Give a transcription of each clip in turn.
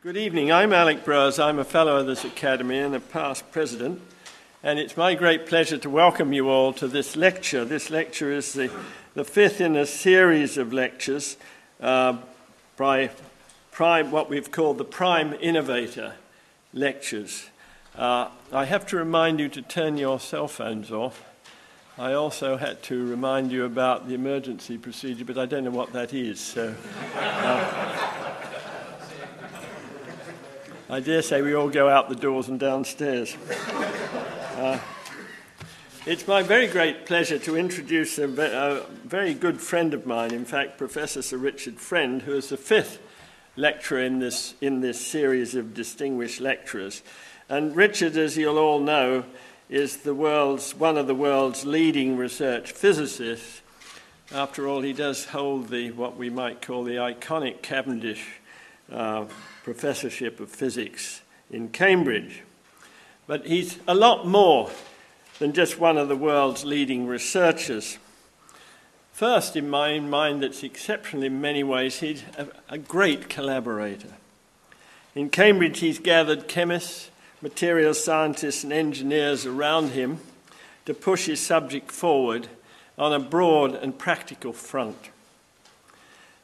Good evening. I'm Alec Browse. I'm a fellow of this academy and a past president. And it's my great pleasure to welcome you all to this lecture. This lecture is the fifth in a series of lectures by what we've called the Prime Innovator lectures. I have to remind you to turn your cell phones off. I also had to remind you about the emergency procedure, but I don't know what that is. So I dare say we all go out the doors and downstairs. It's my very great pleasure to introduce a very good friend of mine, in fact, Professor Sir Richard FREng, who is the fifth lecturer in this series of distinguished lecturers. And Richard, as you'll all know, is one of the world's leading research physicists. After all, he does hold what we might call the iconic Cavendish Professorship of Physics in Cambridge. But he's a lot more than just one of the world's leading researchers. First, in my mind, that's exceptional in many ways, he's a great collaborator. In Cambridge, he's gathered chemists, materials scientists and engineers around him to push his subject forward on a broad and practical front.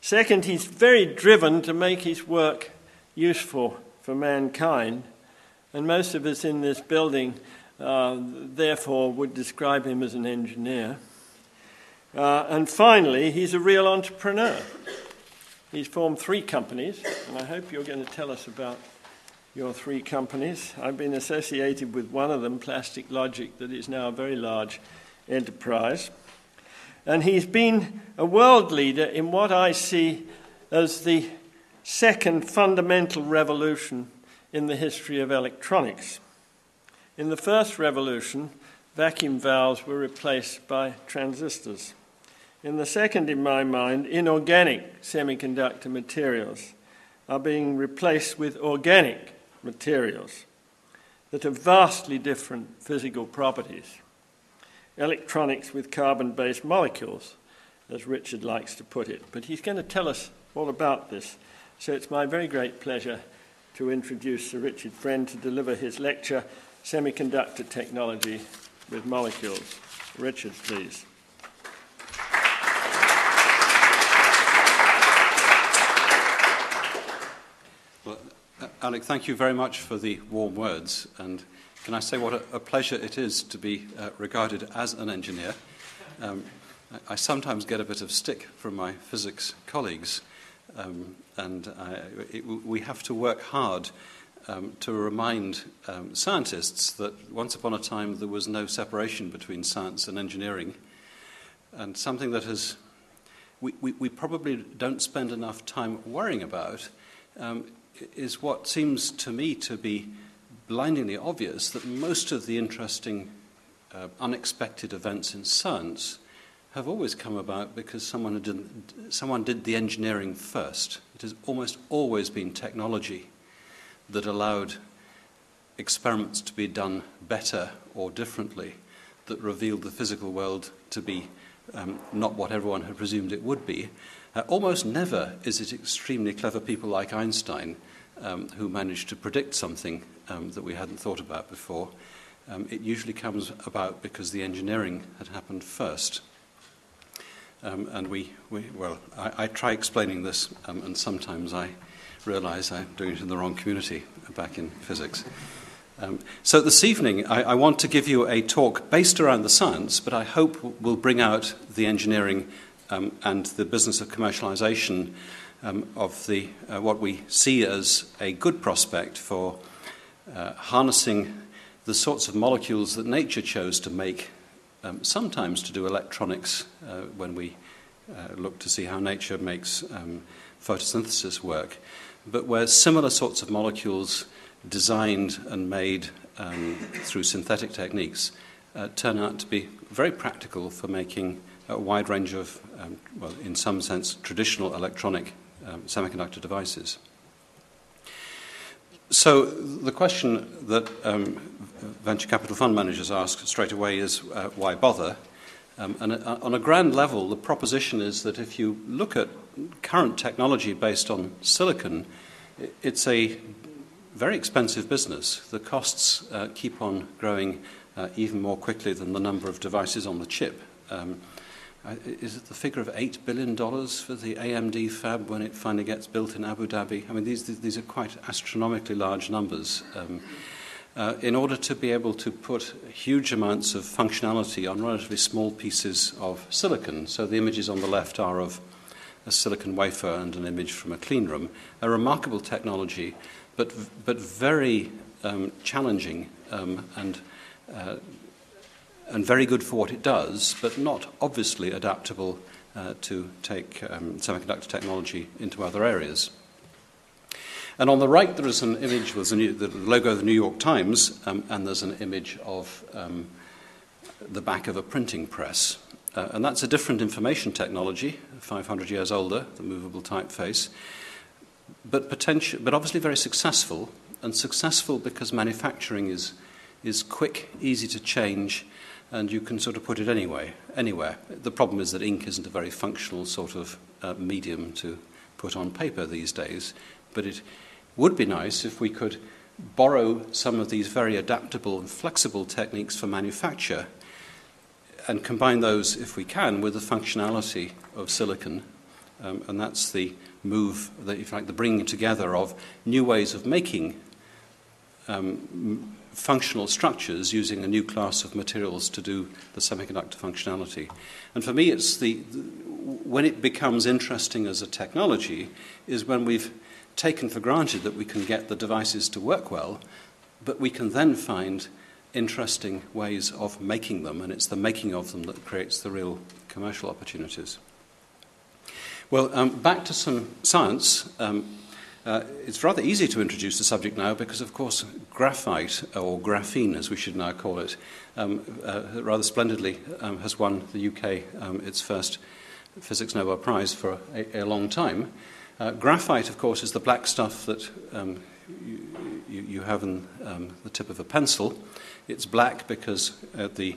Second, he's very driven to make his work useful for mankind, and most of us in this building therefore would describe him as an engineer. And finally, he's a real entrepreneur. He's formed 3 companies, and I hope you're going to tell us about your 3 companies. I've been associated with one of them, Plastic Logic, that is now a very large enterprise. And he's been a world leader in what I see as the second fundamental revolution in the history of electronics. In the first revolution, vacuum valves were replaced by transistors. In the second, in my mind, inorganic semiconductor materials are being replaced with organic materials that have vastly different physical properties. Electronics with carbon-based molecules, as Richard likes to put it. But he's going to tell us all about this. So it's my very great pleasure to introduce Sir Richard FREng to deliver his lecture, Semiconductor Technology with Molecules. Richard, please. Well, Alec, thank you very much for the warm words. And can I say what a pleasure it is to be regarded as an engineer. I sometimes get a bit of stick from my physics colleagues. We have to work hard to remind scientists that once upon a time there was no separation between science and engineering, and something that we probably don't spend enough time worrying about is what seems to me to be blindingly obvious, that most of the interesting unexpected events in science have always come about because someone did the engineering first. It has almost always been technology that allowed experiments to be done better or differently, that revealed the physical world to be not what everyone had presumed it would be. Almost never is it extremely clever people like Einstein who managed to predict something that we hadn't thought about before. It usually comes about because the engineering had happened first. I try explaining this, and sometimes I realize I'm doing it in the wrong community back in physics. So this evening, I want to give you a talk based around the science, but I hope will bring out the engineering and the business of commercialization of what we see as a good prospect for harnessing the sorts of molecules that nature chose to make, sometimes to do electronics when we look to see how nature makes photosynthesis work, but where similar sorts of molecules designed and made through synthetic techniques turn out to be very practical for making a wide range of, in some sense, traditional electronic semiconductor devices. So the question that venture capital fund managers ask straight away is, why bother? And on a grand level, the proposition is that if you look at current technology based on silicon, It's a very expensive business. The costs keep on growing even more quickly than the number of devices on the chip. Is it the figure of $8 billion for the AMD fab when it finally gets built in Abu Dhabi? I mean, these are quite astronomically large numbers. In order to be able to put huge amounts of functionality on relatively small pieces of silicon, so the images on the left are of a silicon wafer and an image from a clean room, a remarkable technology, but very challenging and very good for what it does, but not obviously adaptable to take semiconductor technology into other areas. And on the right, there is an image with the logo of the New York Times, and there's an image of the back of a printing press. And that's a different information technology, 500 years older, the movable typeface, but obviously very successful, and successful because manufacturing is quick, easy to change, and you can sort of put it anywhere. The problem is that ink isn't a very functional sort of medium to put on paper these days, but it would be nice if we could borrow some of these very adaptable and flexible techniques for manufacture and combine those, if we can, with the functionality of silicon. And that's the move, if you like, the bringing together of new ways of making functional structures using a new class of materials to do the semiconductor functionality. And for me, it's when it becomes interesting as a technology is when we've taken for granted that we can get the devices to work well, but we can then find interesting ways of making them, and it's the making of them that creates the real commercial opportunities. Well, back to some science. It's rather easy to introduce the subject now because, of course, graphite, or graphene as we should now call it, rather splendidly has won the UK its first Physics Nobel Prize for a long time. Graphite, of course, is the black stuff that you have in the tip of a pencil. It's black because the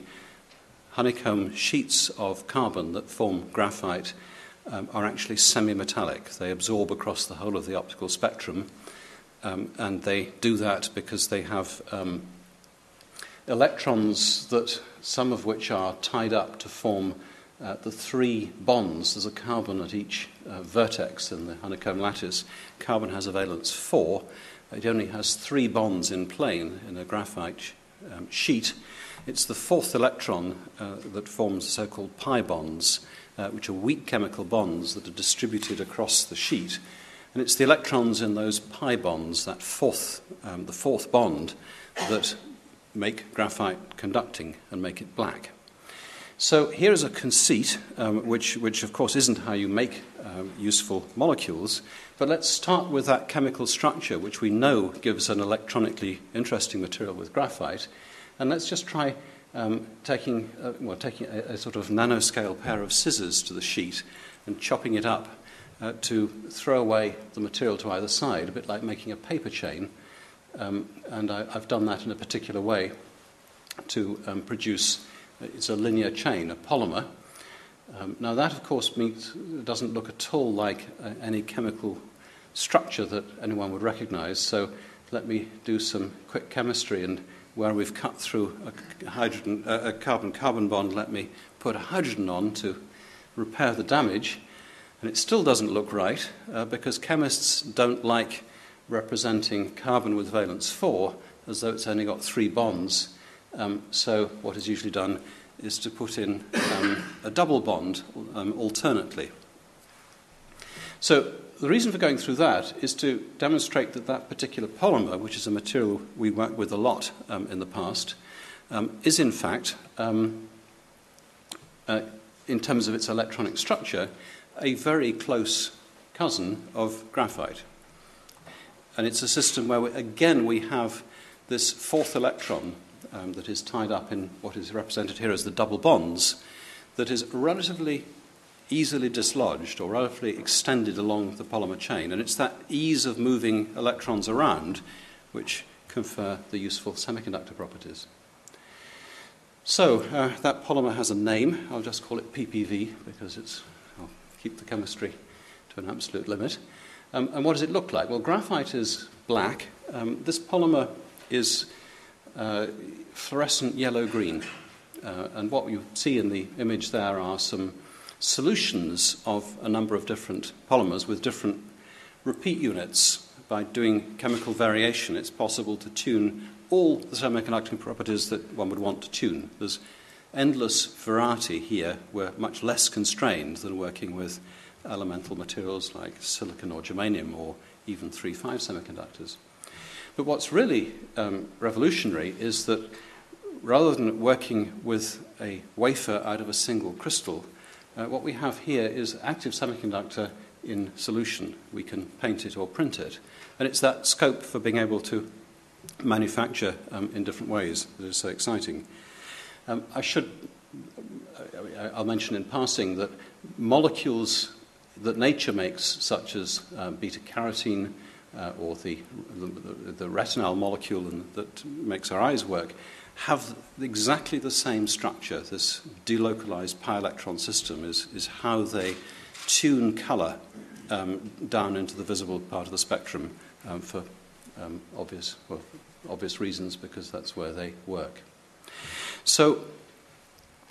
honeycomb sheets of carbon that form graphite are actually semi-metallic. They absorb across the whole of the optical spectrum, and they do that because they have electrons, that some of which are tied up to form the three bonds. There's a carbon at each vertex in the honeycomb lattice. Carbon has a valence 4. It only has 3 bonds in plane in a graphite sheet. It's the fourth electron that forms the so-called pi bonds, which are weak chemical bonds that are distributed across the sheet. And it's the electrons in those pi bonds, that the fourth bond, that make graphite conducting and make it black. So here is a conceit, which of course isn't how you make useful molecules, but let's start with that chemical structure, which we know gives an electronically interesting material with graphite, and let's just try taking a sort of nanoscale pair of scissors to the sheet and chopping it up to throw away the material to either side, a bit like making a paper chain, and I've done that in a particular way to produce. It's a linear chain, a polymer. Now that, of course, doesn't look at all like any chemical structure that anyone would recognize. So let me do some quick chemistry, and where we've cut through a carbon-carbon bond, let me put a hydrogen on to repair the damage. And it still doesn't look right, because chemists don't like representing carbon with valence 4 as though it's only got 3 bonds. So what is usually done is to put in a double bond alternately. So the reason for going through that is to demonstrate that that particular polymer, which is a material we worked with a lot in the past, is in fact, in terms of its electronic structure, a very close cousin of graphite. And it's a system where, we have this fourth electron that is tied up in what is represented here as the double bonds, that is relatively easily dislodged or relatively extended along the polymer chain. And it's that ease of moving electrons around which confer the useful semiconductor properties. So that polymer has a name. I'll just call it PPV because I'll keep the chemistry to an absolute limit. And what does it look like? Well, graphite is black. This polymer is fluorescent yellow-green. And what you see in the image there are some solutions of a number of different polymers with different repeat units. By doing chemical variation, it's possible to tune all the semiconducting properties that one would want to tune. There's endless variety here. We're much less constrained than working with elemental materials like silicon or germanium or even 3-5 semiconductors. But what's really revolutionary is that rather than working with a wafer out of a single crystal, what we have here is active semiconductor in solution. We can paint it or print it. And it's that scope for being able to manufacture in different ways that is so exciting. I'll mention in passing that molecules that nature makes, such as beta-carotene or the retinal molecule that makes our eyes work, have exactly the same structure. This delocalized pi electron system is how they tune color down into the visible part of the spectrum for obvious reasons, because that's where they work. So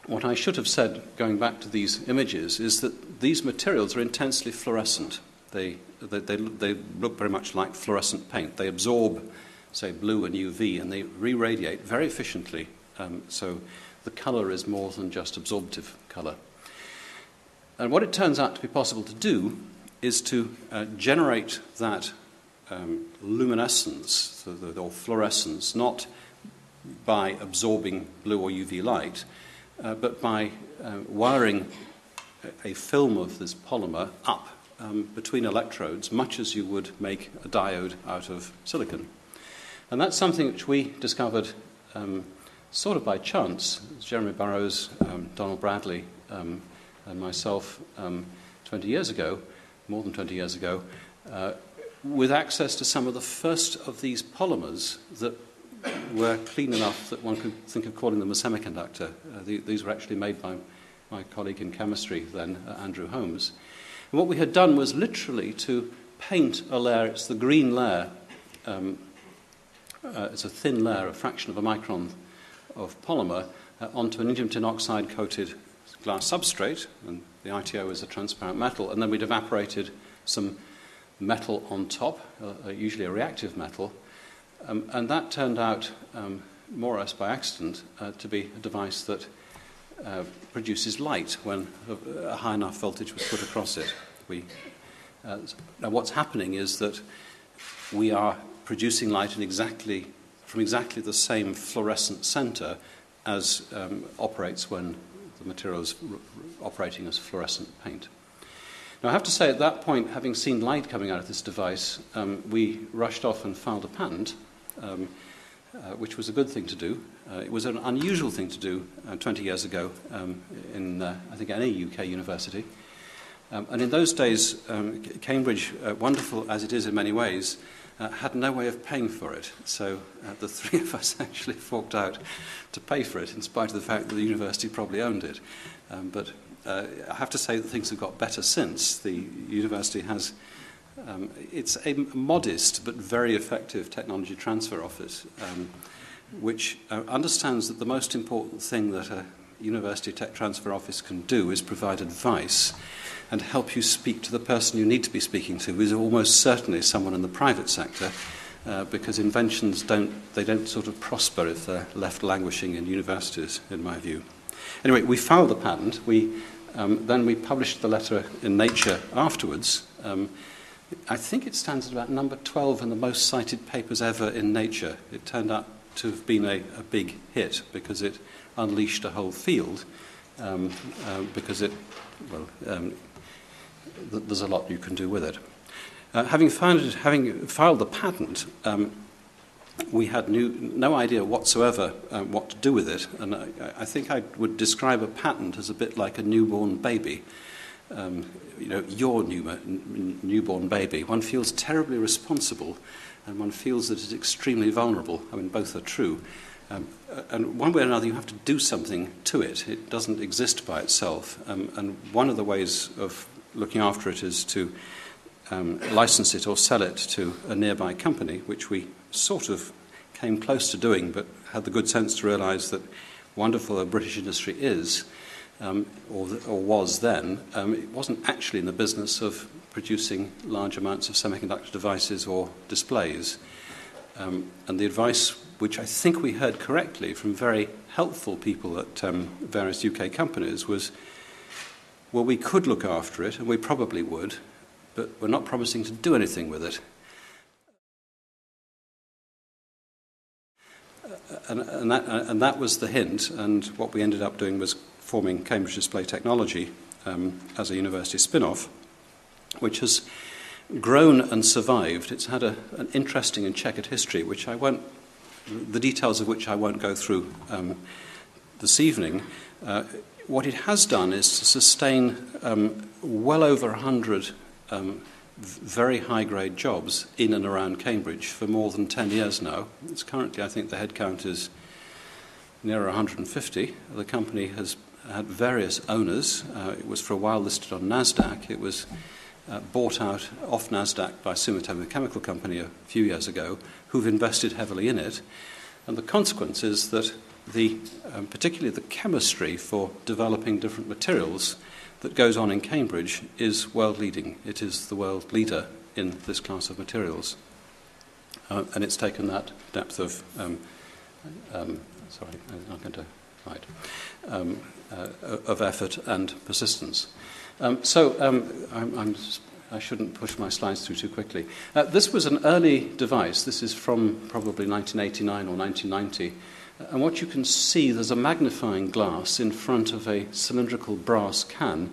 what I should have said, going back to these images, is that these materials are intensely fluorescent. They look very much like fluorescent paint. They absorb, say, blue and UV, and they re-radiate very efficiently. So the color is more than just absorptive color. And what it turns out to be possible to do is to generate that luminescence or fluorescence, not by absorbing blue or UV light, but by wiring a film of this polymer up between electrodes, much as you would make a diode out of silicon. And that's something which we discovered sort of by chance. Jeremy Burroughs, Donald Bradley, and myself 20 years ago, more than 20 years ago, with access to some of the first of these polymers that were clean enough that one could think of calling them a semiconductor. These were actually made by my colleague in chemistry then, Andrew Holmes. And what we had done was literally to paint a layer. It's the green layer. It's a thin layer, a fraction of a micron of polymer, onto an indium tin oxide coated glass substrate, and the ITO is a transparent metal, and then we'd evaporated some metal on top, usually a reactive metal, and that turned out, more or less by accident, to be a device that produces light when a high enough voltage was put across it. Now what's happening is that we are producing light from exactly the same fluorescent center as operates when the material is operating as fluorescent paint. Now I have to say, at that point, having seen light coming out of this device, we rushed off and filed a patent, which was a good thing to do. It was an unusual thing to do 20 years ago in, I think, any UK university. And in those days, Cambridge, wonderful as it is in many ways, had no way of paying for it. So the three of us actually forked out to pay for it, in spite of the fact that the university probably owned it. But I have to say that things have got better since. The university has, it's a modest but very effective technology transfer office, which understands that the most important thing that a university tech transfer office can do is provide advice and help you speak to the person you need to be speaking to, who is almost certainly someone in the private sector, because inventions don't sort of prosper if they're left languishing in universities, in my view. Anyway, we filed the patent. Then we published the letter in Nature afterwards. I think it stands at about number 12 in the most cited papers ever in Nature. It turned out to have been a big hit because it unleashed a whole field, because there's a lot you can do with it. Having filed the patent, we had no idea whatsoever what to do with it, and I think I would describe a patent as a bit like a newborn baby. Your newborn baby. One feels terribly responsible, and one feels that it's extremely vulnerable. I mean, both are true. And one way or another, you have to do something to it. It doesn't exist by itself. And one of the ways of looking after it is to license it or sell it to a nearby company, which we sort of came close to doing, but had the good sense to realise that wonderful a British industry is, or was then, it wasn't actually in the business of producing large amounts of semiconductor devices or displays. And the advice, which I think we heard correctly from very helpful people at various UK companies, was, well, we could look after it, and we probably would, but we're not promising to do anything with it. And that was the hint, and what we ended up doing was forming Cambridge Display Technology as a university spin-off, which has grown and survived. It's had an interesting and checkered history, the details of which I won't go through this evening. What it has done is to sustain well over 100 very high-grade jobs in and around Cambridge for more than 10 years now. It's currently, I think the headcount is near 150. The company has had various owners. It was for a while listed on NASDAQ. It was bought out off NASDAQ by Sumitomo Chemical Company a few years ago, who've invested heavily in it. And the consequence is that particularly the chemistry for developing different materials that goes on in Cambridge is world-leading. It is the world leader in this class of materials. And it's taken that depth of... sorry, I'm not going to write. Of effort and persistence. I shouldn't push my slides through too quickly. This was an early device. This is from probably 1989 or 1990. And what you can see, there's a magnifying glass in front of a cylindrical brass can,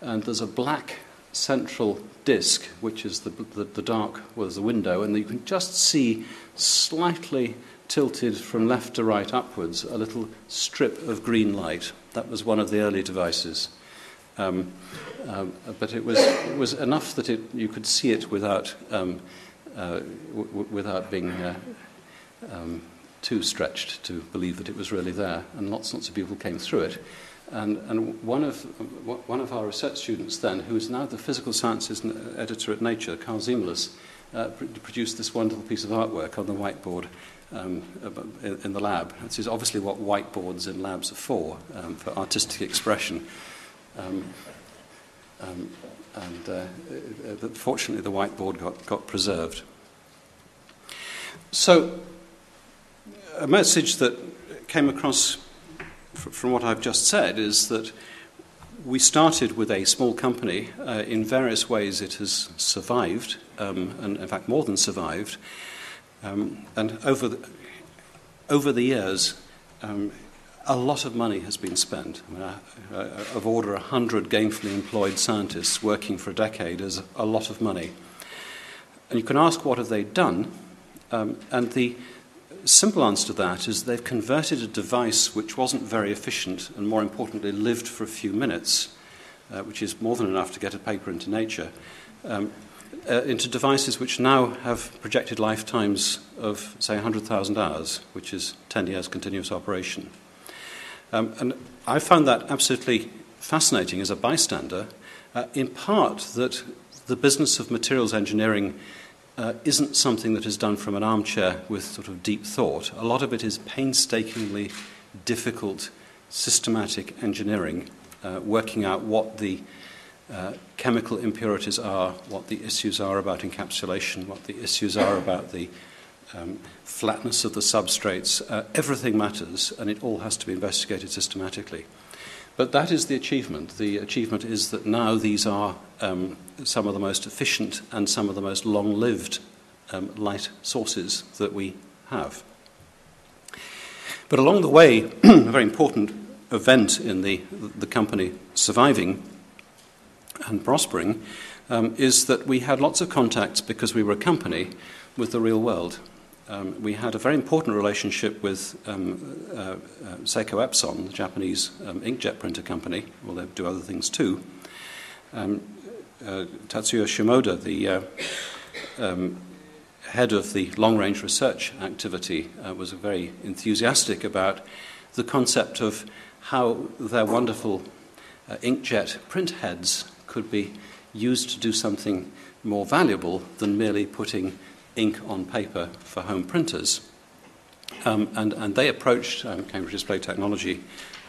and there's a black central disc, which is the dark, was the window, and you can just see slightly tilted from left to right upwards a little strip of green light. That was one of the early devices. But it was enough that you could see it without being too stretched to believe that it was really there, and lots of people came through it. And one of our research students then, who is now the physical sciences editor at Nature, Carl Ziemlis, produced this wonderful piece of artwork on the whiteboard in the lab. This is obviously what whiteboards in labs are for artistic expression. Fortunately, the whiteboard got preserved. So, a message that came across from what I've just said is that we started with a small company. In various ways it has survived, and in fact more than survived. And over the years, a lot of money has been spent. Of order 100 gainfully employed scientists working for a decade is a lot of money. And you can ask, what have they done? And the simple answer to that is they've converted a device which wasn't very efficient and, more importantly, lived for a few minutes, which is more than enough to get a paper into Nature, into devices which now have projected lifetimes of, say, 100,000 hours, which is 10 years continuous operation. And I found that absolutely fascinating as a bystander, in part that the business of materials engineering isn't something that is done from an armchair with sort of deep thought. A lot of it is painstakingly difficult, systematic engineering, working out what the chemical impurities are, what the issues are about encapsulation, what the issues are about the flatness of the substrates. Everything matters, and it all has to be investigated systematically. But that is the achievement. The achievement is that now these are some of the most efficient and some of the most long-lived light sources that we have. But along the way, a very important event in the company surviving and prospering is that we had lots of contacts, because we were a company, with the real world. We had a very important relationship with Seiko Epson, the Japanese inkjet printer company. Well, they do other things too. Tatsuya Shimoda, the head of the long-range research activity, was very enthusiastic about the concept of how their wonderful inkjet print heads could be used to do something more valuable than merely putting ink on paper for home printers. And they approached Cambridge Display Technology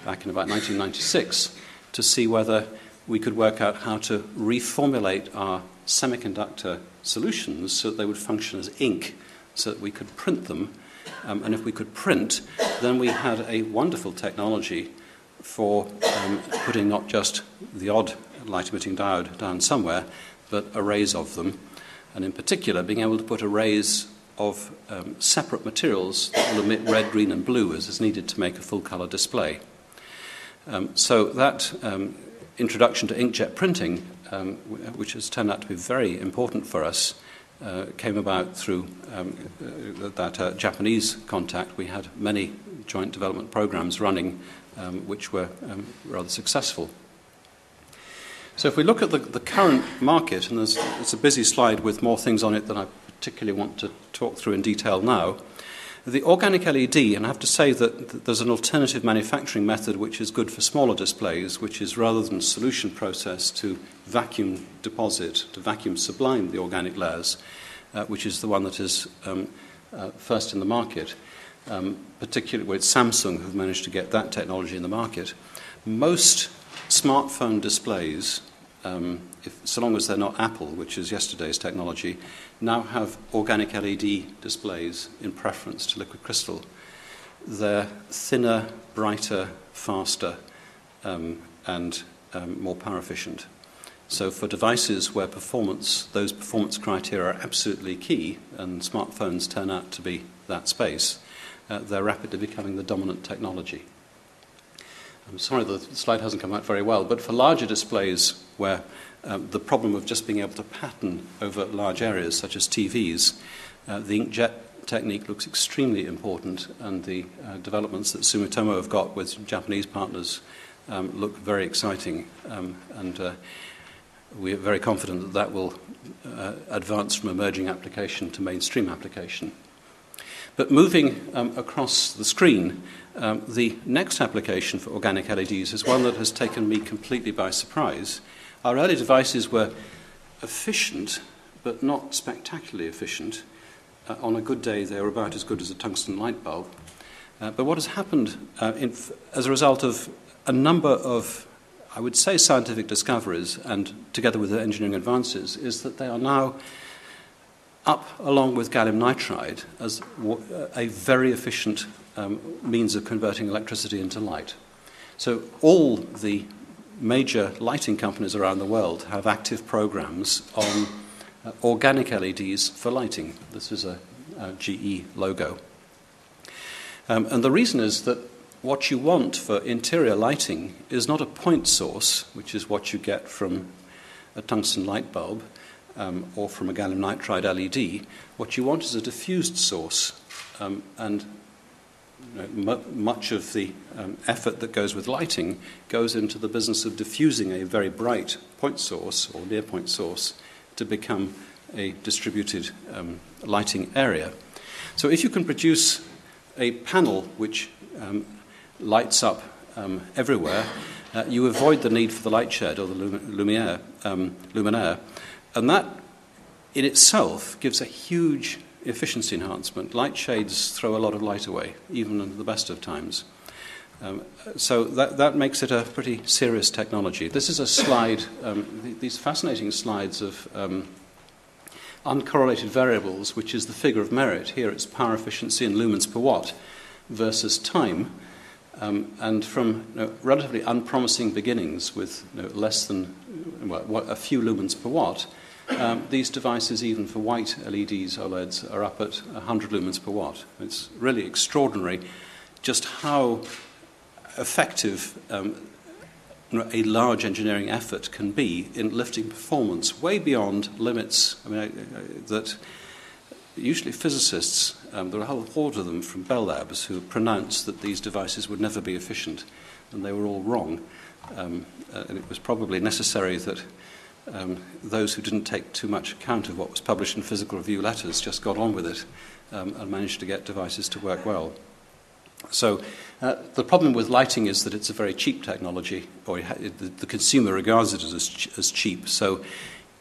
back in about 1996 to see whether we could work out how to reformulate our semiconductor solutions so that they would function as ink, so that we could print them. And if we could print, then we had a wonderful technology for putting not just the odd light-emitting diode down somewhere, but arrays of them, and in particular being able to put arrays of separate materials that will emit red, green and blue as is needed to make a full-colour display. So that introduction to inkjet printing, which has turned out to be very important for us, came about through that Japanese contact. We had many joint development programs running which were rather successful. So if we look at the current market, and it's a busy slide with more things on it than I particularly want to talk through in detail now, the organic LED, and I have to say that there's an alternative manufacturing method which is good for smaller displays, which is rather than solution process to vacuum deposit, to vacuum sublime the organic layers, which is the one that is first in the market, particularly with Samsung, who've managed to get that technology in the market. Most smartphone displays, so long as they're not Apple, which is yesterday's technology, now have organic LED displays in preference to liquid crystal. They're thinner, brighter, faster, and more power efficient. So for devices where those performance criteria are absolutely key, and smartphones turn out to be that space, they're rapidly becoming the dominant technology. I'm sorry the slide hasn't come out very well, but for larger displays where the problem of just being able to pattern over large areas, such as TVs, the inkjet technique looks extremely important, and the developments that Sumitomo have got with Japanese partners look very exciting, and we are very confident that that will advance from emerging application to mainstream application. But moving across the screen, the next application for organic LEDs is one that has taken me completely by surprise. Our early devices were efficient, but not spectacularly efficient. On a good day, they were about as good as a tungsten light bulb. But what has happened as a result of a number of, I would say, scientific discoveries, and together with the engineering advances, is that they are now up along with gallium nitride as a very efficient means of converting electricity into light. So all the major lighting companies around the world have active programs on organic LEDs for lighting. This is a GE logo. And the reason is that what you want for interior lighting is not a point source, which is what you get from a tungsten light bulb, or from a gallium nitride LED. What you want is a diffused source, and much of the effort that goes with lighting goes into the business of diffusing a very bright point source or near point source to become a distributed lighting area. So if you can produce a panel which lights up everywhere, you avoid the need for the light shed or the luminaire, and that in itself gives a huge efficiency enhancement. Light shades throw a lot of light away, even in the best of times. So that makes it a pretty serious technology. This is a slide, these fascinating slides of uncorrelated variables, which is the figure of merit. Here it's power efficiency in lumens per watt versus time. And from relatively unpromising beginnings with less than a few lumens per watt, these devices, even for white LEDs, OLEDs, are up at 100 lumens per watt. It's really extraordinary just how effective a large engineering effort can be in lifting performance way beyond limits that usually physicists, there are a whole horde of them from Bell Labs who pronounced that these devices would never be efficient, and they were all wrong. And it was probably necessary that those who didn't take too much account of what was published in physical review letters just got on with it and managed to get devices to work well. So the problem with lighting is that it's a very cheap technology, or the consumer regards it as cheap. So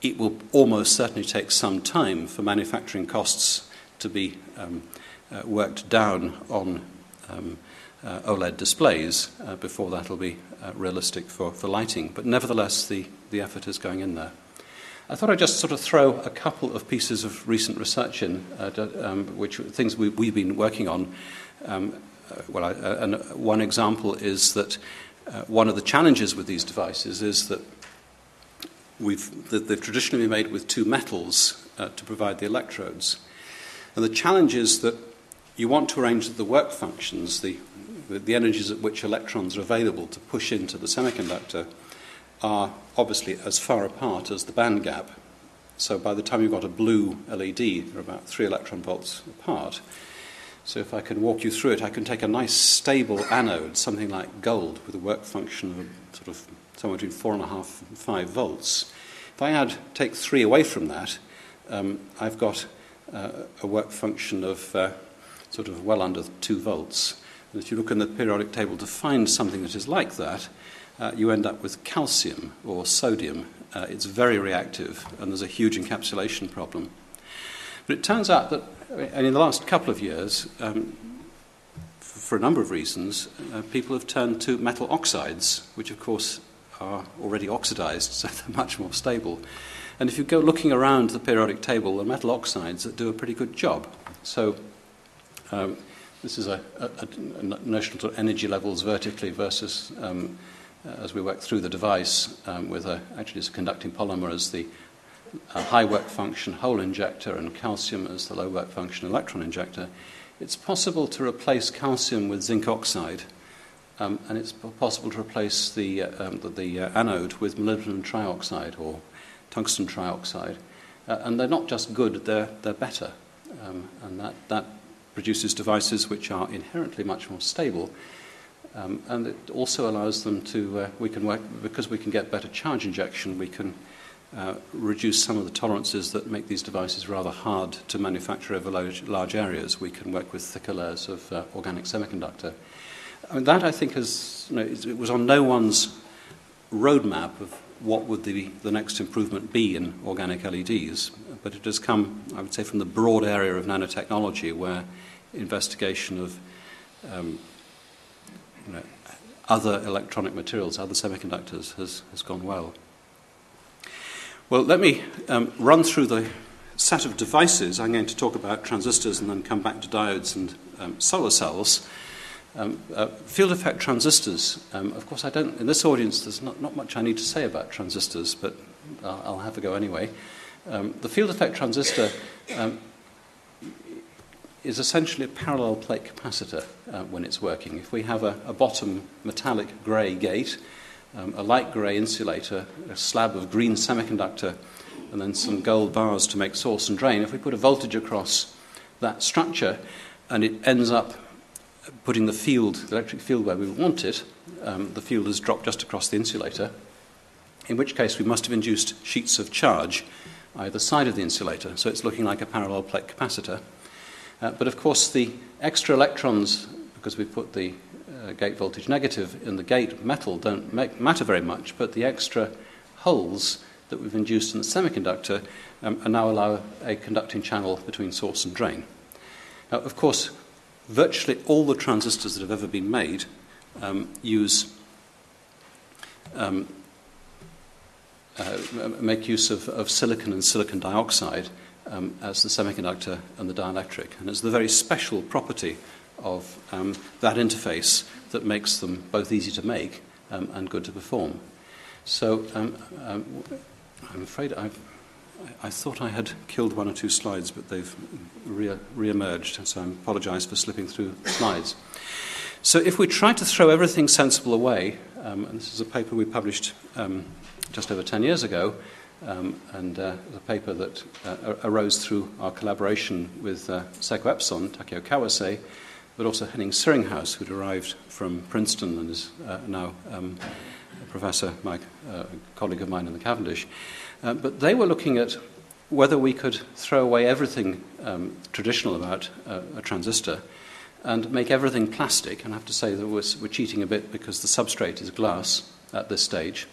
it will almost certainly take some time for manufacturing costs to be worked down on OLED displays before that will be realistic for lighting. But nevertheless, the effort is going in there. I thought I'd just sort of throw a couple of pieces of recent research in, which things we've been working on. And one example is that one of the challenges with these devices is that they've traditionally been made with two metals to provide the electrodes. And the challenge is that you want to arrange the work functions, the energies at which electrons are available to push into the semiconductor, are obviously as far apart as the band gap. So by the time you've got a blue LED, they're about 3 electron volts apart. So if I can walk you through it, I can take a nice stable anode, something like gold, with a work function of sort of somewhere between 4.5 and 5 volts. If I take 3 away from that, I've got a work function of sort of well under 2 volts. And if you look in the periodic table to find something that is like that, you end up with calcium or sodium. It's very reactive, and there's a huge encapsulation problem. But it turns out that in the last couple of years, for a number of reasons, people have turned to metal oxides, which of course are already oxidized, so they're much more stable. And if you go looking around the periodic table, the metal oxides do a pretty good job. So this is a notion of energy levels vertically versus as we work through the device with actually it's a conducting polymer as the high work function hole injector and calcium as the low work function electron injector. It's possible to replace calcium with zinc oxide, and it's possible to replace the anode with molybdenum trioxide or tungsten trioxide. And they're not just good, they're better. And that produces devices which are inherently much more stable. And it also allows them to, we can work, because we can get better charge injection, we can reduce some of the tolerances that make these devices rather hard to manufacture over large areas. We can work with thicker layers of organic semiconductor. I mean, that I think is, it was on no one's roadmap of what would the next improvement be in organic LEDs, but it has come, I would say, from the broad area of nanotechnology where investigation of other electronic materials, other semiconductors has gone well. Well, let me run through the set of devices. I'm going to talk about transistors and then come back to diodes and solar cells. Field effect transistors. Of course, in this audience, there's not much I need to say about transistors, but I'll have a go anyway. The field effect transistor is essentially a parallel plate capacitor when it's working. If we have a bottom metallic grey gate, a light grey insulator, a slab of green semiconductor, and then some gold bars to make source and drain, if we put a voltage across that structure and it ends up putting the electric field where we want it, the field is dropped just across the insulator, in which case we must have induced sheets of charge either side of the insulator, so it's looking like a parallel plate capacitor. But of course the extra electrons, because we put the gate voltage negative in the gate metal, don't matter very much, but the extra holes that we've induced in the semiconductor now allow a conducting channel between source and drain. Now, of course, virtually all the transistors that have ever been made make use of silicon and silicon dioxide as the semiconductor and the dielectric. And it's the very special property of that interface that makes them both easy to make and good to perform. So I'm afraid I thought I had killed one or two slides, but they've re-emerged, so I apologize for slipping through slides. So if we try to throw everything sensible away, and this is a paper we published just over 10 years ago, and a paper that arose through our collaboration with Seiko Epson, Takeo Kawase, but also Henning Suringhaus, who'd arrived from Princeton and is now a professor, a colleague of mine in the Cavendish. But they were looking at whether we could throw away everything traditional about a transistor and make everything plastic. And I have to say that we're cheating a bit because the substrate is glass at this stage.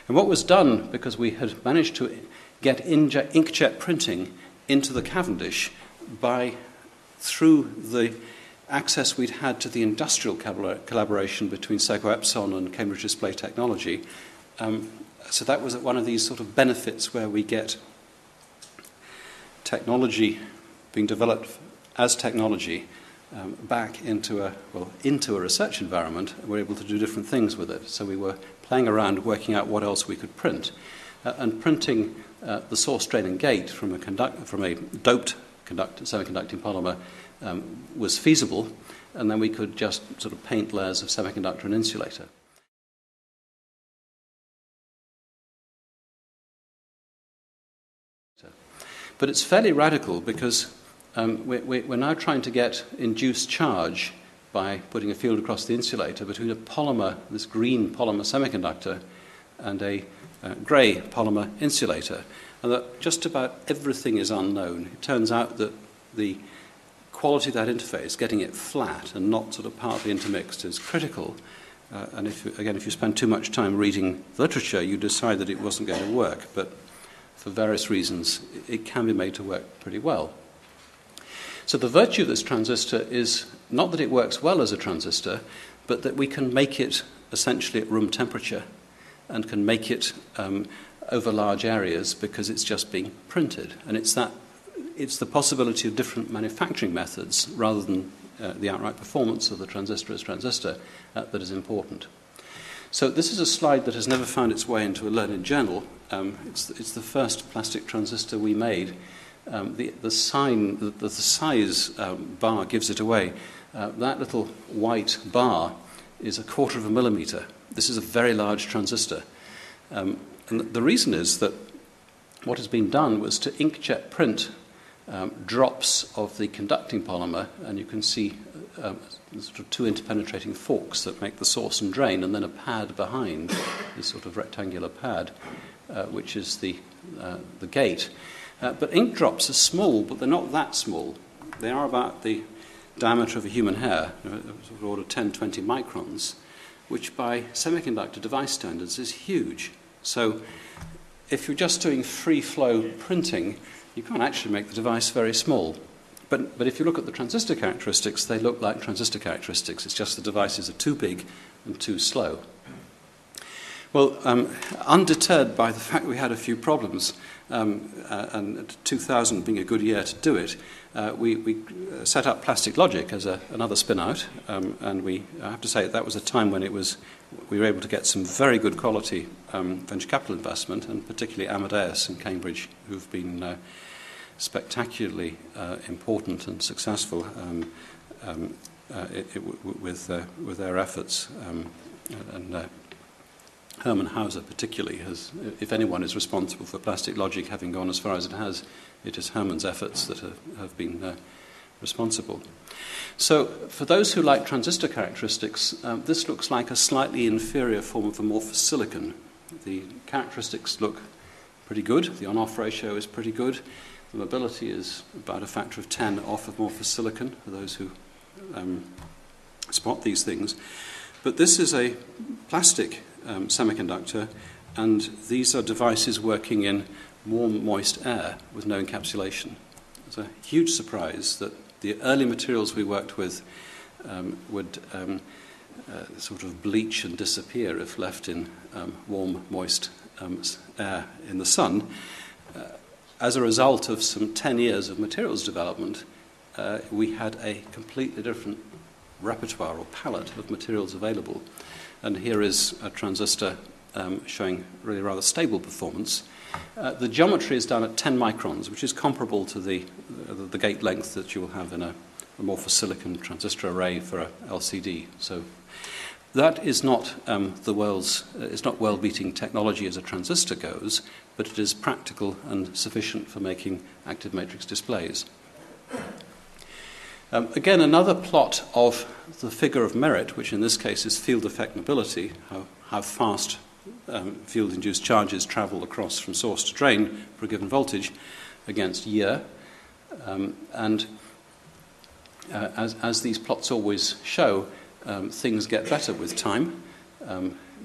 And what was done, because we had managed to get inkjet printing into the Cavendish through the access we'd had to the industrial collaboration between Seco Epson and Cambridge Display Technology. So that was one of these sort of benefits where we get technology being developed as technology back into a research environment, and we're able to do different things with it. So we were playing around, working out what else we could print, and printing the source, drain, and gate from a doped semiconducting polymer was feasible, and then we could just sort of paint layers of semiconductor and insulator. But it's fairly radical because we're now trying to get induced charge by putting a field across the insulator between a polymer, this green polymer semiconductor, and a grey polymer insulator. And that just about everything is unknown. It turns out that the quality of that interface, getting it flat and not sort of partly intermixed, is critical. And if you spend too much time reading literature, you decide that it wasn't going to work. But for various reasons, it can be made to work pretty well. So the virtue of this transistor is not that it works well as a transistor, but that we can make it essentially at room temperature and can make it over large areas because it's just being printed. And it's the possibility of different manufacturing methods rather than the outright performance of the transistor as transistor that is important. So this is a slide that has never found its way into a learned journal. It's the first plastic transistor we made. The size bar gives it away. That little white bar is 1/4 of a millimeter. This is a very large transistor. And the reason is that what has been done was to inkjet print drops of the conducting polymer, and you can see sort of 2 interpenetrating forks that make the source and drain, and then a pad behind, this sort of rectangular pad, which is the gate. But ink drops are small, but they're not that small. They are about the diameter of a human hair, sort of order 10, 20 microns, which by semiconductor device standards is huge. So if you're just doing free flow printing, you can't actually make the device very small. But if you look at the transistor characteristics, they look like transistor characteristics. It's just the devices are too big and too slow. Well, undeterred by the fact we had a few problems, and 2000 being a good year to do it, we set up Plastic Logic as another spin-out, and I have to say that was a time when we were able to get some very good quality venture capital investment, and particularly Amadeus in Cambridge, who've been spectacularly important and successful with their efforts. And Herman Hauser particularly if anyone is responsible for Plastic Logic having gone as far as it has, it is Herman's efforts that have been responsible. So for those who like transistor characteristics, this looks like a slightly inferior form of amorphous silicon. The characteristics look pretty good. The on-off ratio is pretty good. The mobility is about a factor of 10 off of amorphous silicon, for those who spot these things. But this is a plastic semiconductor, and these are devices working in warm, moist air with no encapsulation. It's a huge surprise that the early materials we worked with would sort of bleach and disappear if left in warm, moist air in the sun. As a result of some 10 years of materials development, we had a completely different repertoire or palette of materials available. And here is a transistor showing really rather stable performance. The geometry is done at 10 microns, which is comparable to the gate length that you will have in a amorphous silicon transistor array for a LCD. So that is not it's not world-beating technology as a transistor goes, but it is practical and sufficient for making active matrix displays. Again, another plot of the figure of merit, which in this case is field effect mobility, how fast field-induced charges travel across from source to drain for a given voltage against year. As these plots always show, things get better with time.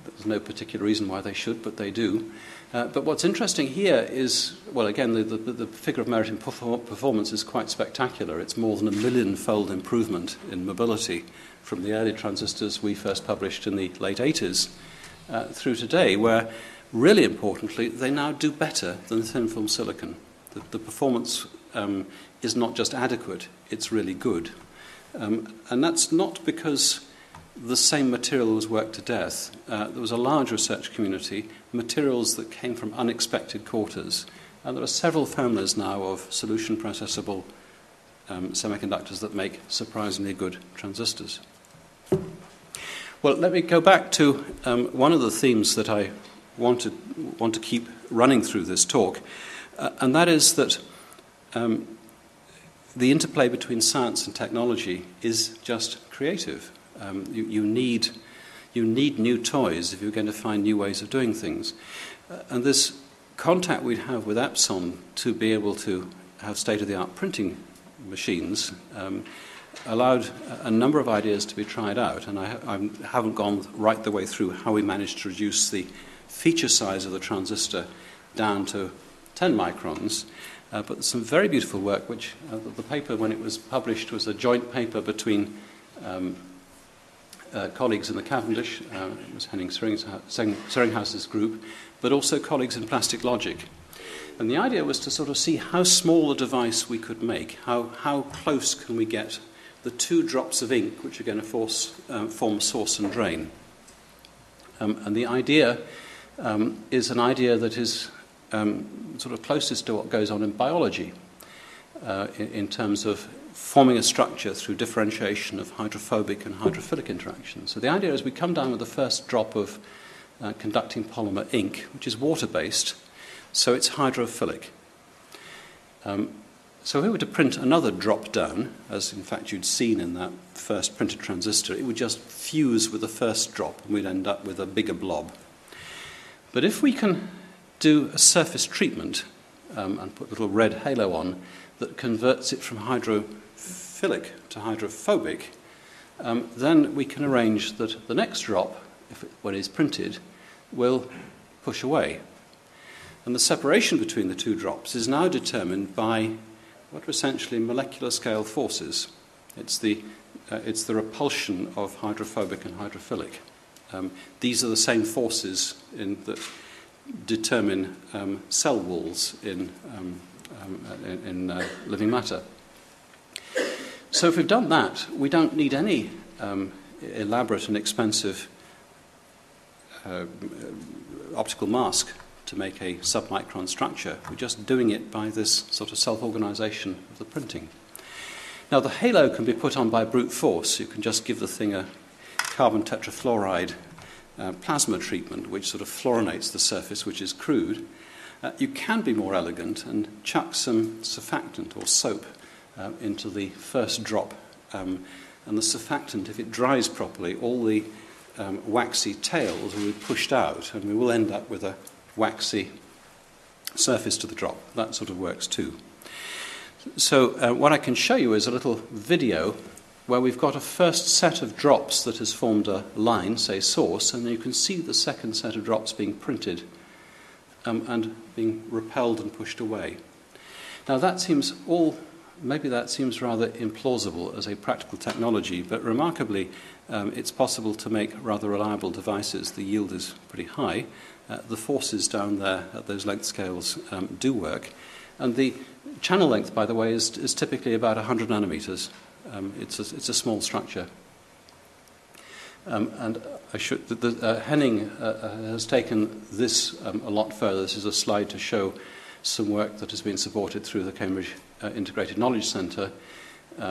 There's no particular reason why they should, but they do. But what's interesting here is, well, again, the figure of merit in performance is quite spectacular. It's more than a million-fold improvement in mobility from the early transistors we first published in the late 80s through today, where, really importantly, they now do better than thin-film silicon. The performance is not just adequate, it's really good. And that's not because the same material was worked to death. There was a large research community, materials that came from unexpected quarters, and there are several families now of solution processable semiconductors that make surprisingly good transistors. Well, let me go back to one of the themes that I want to keep running through this talk, and that is that the interplay between science and technology is just creative. You need new toys if you're going to find new ways of doing things. And this contact we'd have with Epson to be able to have state-of-the-art printing machines allowed a number of ideas to be tried out. And I haven't gone right the way through how we managed to reduce the feature size of the transistor down to 10 microns. But there's some very beautiful work, which the paper, when it was published, was a joint paper between colleagues in the Cavendish, it was Henning Seringhaus's group, but also colleagues in Plastic Logic. And the idea was to sort of see how small a device we could make, how close can we get the two drops of ink which are going to form source and drain. And the idea is an idea that is sort of closest to what goes on in biology in terms of forming a structure through differentiation of hydrophobic and hydrophilic interactions. So the idea is we come down with the first drop of conducting polymer ink, which is water-based, so it's hydrophilic. So if we were to print another drop down, as in fact you'd seen in that first printed transistor, it would just fuse with the first drop and we'd end up with a bigger blob. But if we can do a surface treatment and put a little red halo on that converts it from hydrophilic to hydrophobic, then we can arrange that the next drop, when it's printed, will push away. And the separation between the two drops is now determined by what are essentially molecular scale forces. It's the repulsion of hydrophobic and hydrophilic. These are the same forces that determine cell walls in living matter. So if we've done that, we don't need any elaborate and expensive optical mask to make a submicron structure. We're just doing it by this sort of self-organization of the printing. Now, the halo can be put on by brute force. You can just give the thing a carbon tetrafluoride plasma treatment, which sort of fluorinates the surface, which is crude. You can be more elegant and chuck some surfactant or soap into the first drop. And the surfactant, if it dries properly, all the waxy tails will be pushed out, and we will end up with a waxy surface to the drop. That sort of works too. So what I can show you is a little video where we've got a first set of drops that has formed a line, say source, and you can see the second set of drops being printed and being repelled and pushed away. Now maybe that seems rather implausible as a practical technology, but remarkably it's possible to make rather reliable devices. The yield is pretty high. The forces down there at those length scales do work. And the channel length, by the way, is typically about 100 nanometers. It's a small structure. And Henning has taken this a lot further. This is a slide to show some work that has been supported through the Cambridge Integrated Knowledge Centre,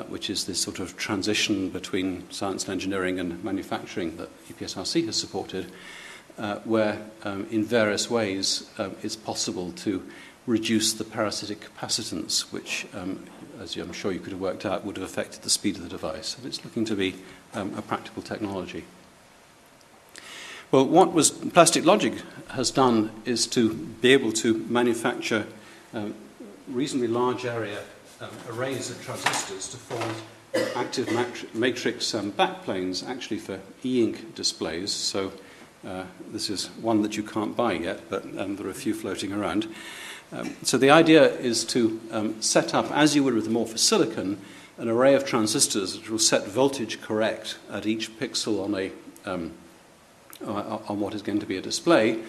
which is this sort of transition between science and engineering and manufacturing that EPSRC has supported, where in various ways it's possible to reduce the parasitic capacitance, which, as I'm sure you could have worked out, would have affected the speed of the device. And it's looking to be a practical technology. Well, what Plastic Logic has done is to be able to manufacture reasonably large area arrays of transistors to form active matrix backplanes, actually for e-ink displays. So This is one that you can't buy yet, but there are a few floating around. So the idea is to set up, as you would with amorphous silicon, an array of transistors which will set voltage correct at each pixel on what is going to be a display.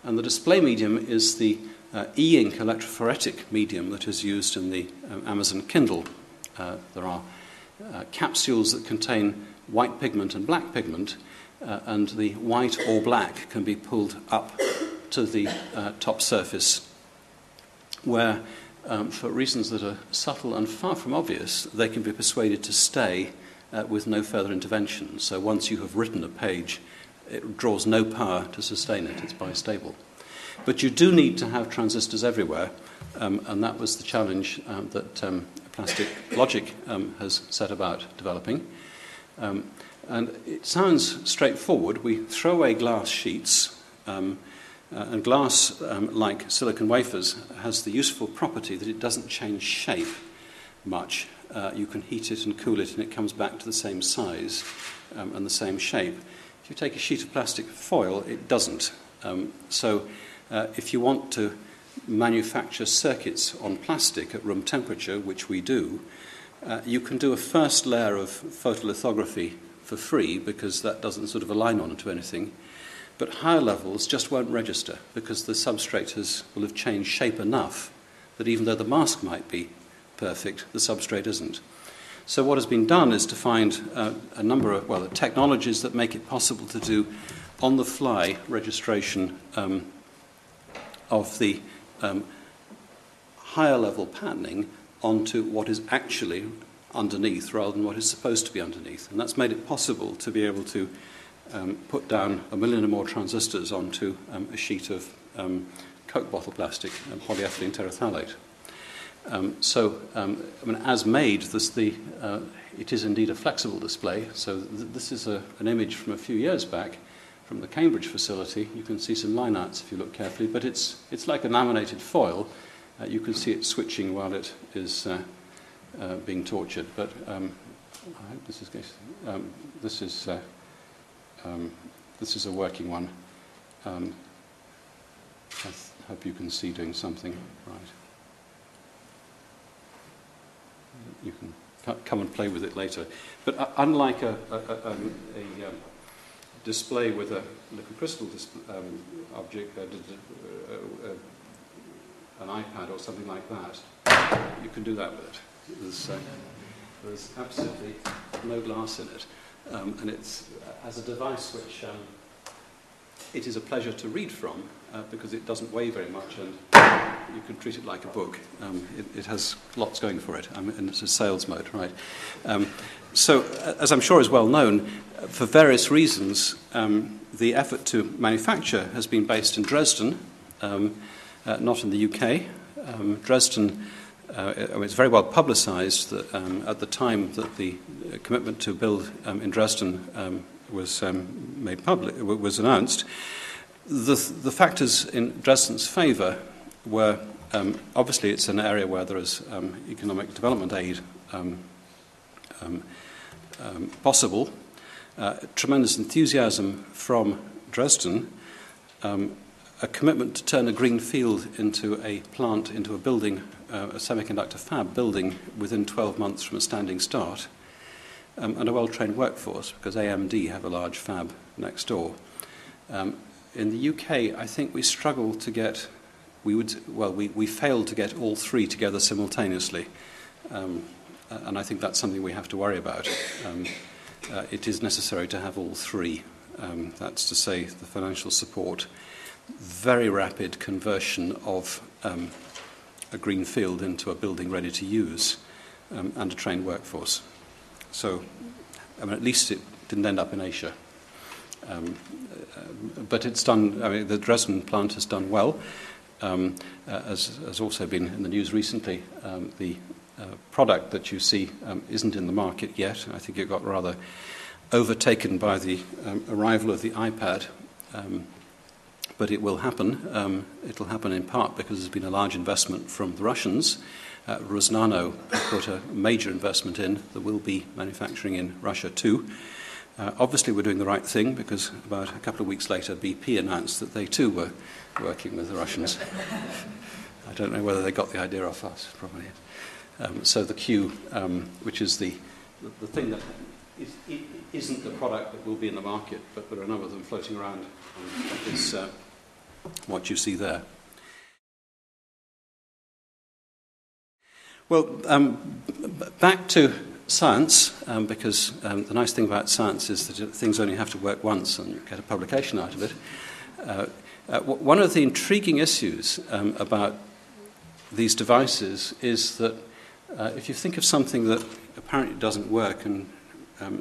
And the display medium is the e-ink electrophoretic medium that is used in the Amazon Kindle. There are capsules that contain white pigment and black pigment, and the white or black can be pulled up to the top surface, where, for reasons that are subtle and far from obvious, they can be persuaded to stay with no further intervention. So once you have written a page, it draws no power to sustain it. It's bistable. But you do need to have transistors everywhere, and that was the challenge that Plastic Logic has set about developing. And it sounds straightforward. We throw away glass sheets, and glass, like silicon wafers, has the useful property that it doesn't change shape much. You can heat it and cool it, and it comes back to the same size and the same shape. If you take a sheet of plastic foil, it doesn't. So if you want to manufacture circuits on plastic at room temperature, which we do, you can do a first layer of photolithography for free, because that doesn't sort of align onto anything. But higher levels just won't register, because the substrate will have changed shape enough that even though the mask might be perfect, the substrate isn't. So what has been done is to find a number of technologies that make it possible to do on-the-fly registration of the higher level patterning onto what is actually underneath rather than what is supposed to be underneath. And that's made it possible to be able to put down 1 million or more transistors onto a sheet of Coke bottle plastic, polyethylene terephthalate. As made, it is indeed a flexible display. So this is an image from a few years back from the Cambridge facility. You can see some line outs if you look carefully, but it's like a laminated foil. You can see it switching while it is being tortured. But I hope this is a working one. I hope you can see doing something right. You can come and play with it later. But unlike a display with a liquid crystal object, an iPad or something like that, you can do that with it. There's absolutely no glass in it. And it's as a device which it is a pleasure to read from, because it doesn't weigh very much, and you can treat it like a book. It has lots going for it, and it's a sales mode, right? So, as I'm sure is well known, for various reasons, the effort to manufacture has been based in Dresden, not in the UK. Dresden, it's very well publicised that at the time that the commitment to build in Dresden was made public, was announced, the factors in Dresden's favour were obviously it's an area where there is economic development aid possible, tremendous enthusiasm from Dresden, a commitment to turn a green field into a plant, into a building, a semiconductor fab building within 12 months from a standing start, and a well-trained workforce, because AMD have a large fab next door. In the UK, I think we struggle to get, we failed to get all three together simultaneously, and I think that's something we have to worry about. It is necessary to have all three. That's to say, the financial support, very rapid conversion of a green field into a building ready to use, and a trained workforce. So, at least it didn't end up in Asia. But it's done, the Dresden plant has done well, as has also been in the news recently. The product that you see isn't in the market yet. I think it got rather overtaken by the arrival of the iPad, but it will happen. It'll happen in part because there's been a large investment from the Russians. Rusnano put a major investment in. There will be manufacturing in Russia too. Obviously, we're doing the right thing because about a couple of weeks later, BP announced that they too were working with the Russians. I don't know whether they got the idea off us, probably. So the Q, which is the thing that isn't the product that will be in the market, but there are a number of them floating around, and that is what you see there. Well, back to science, because the nice thing about science is that things only have to work once and you get a publication out of it. One of the intriguing issues about these devices is that if you think of something that apparently doesn't work and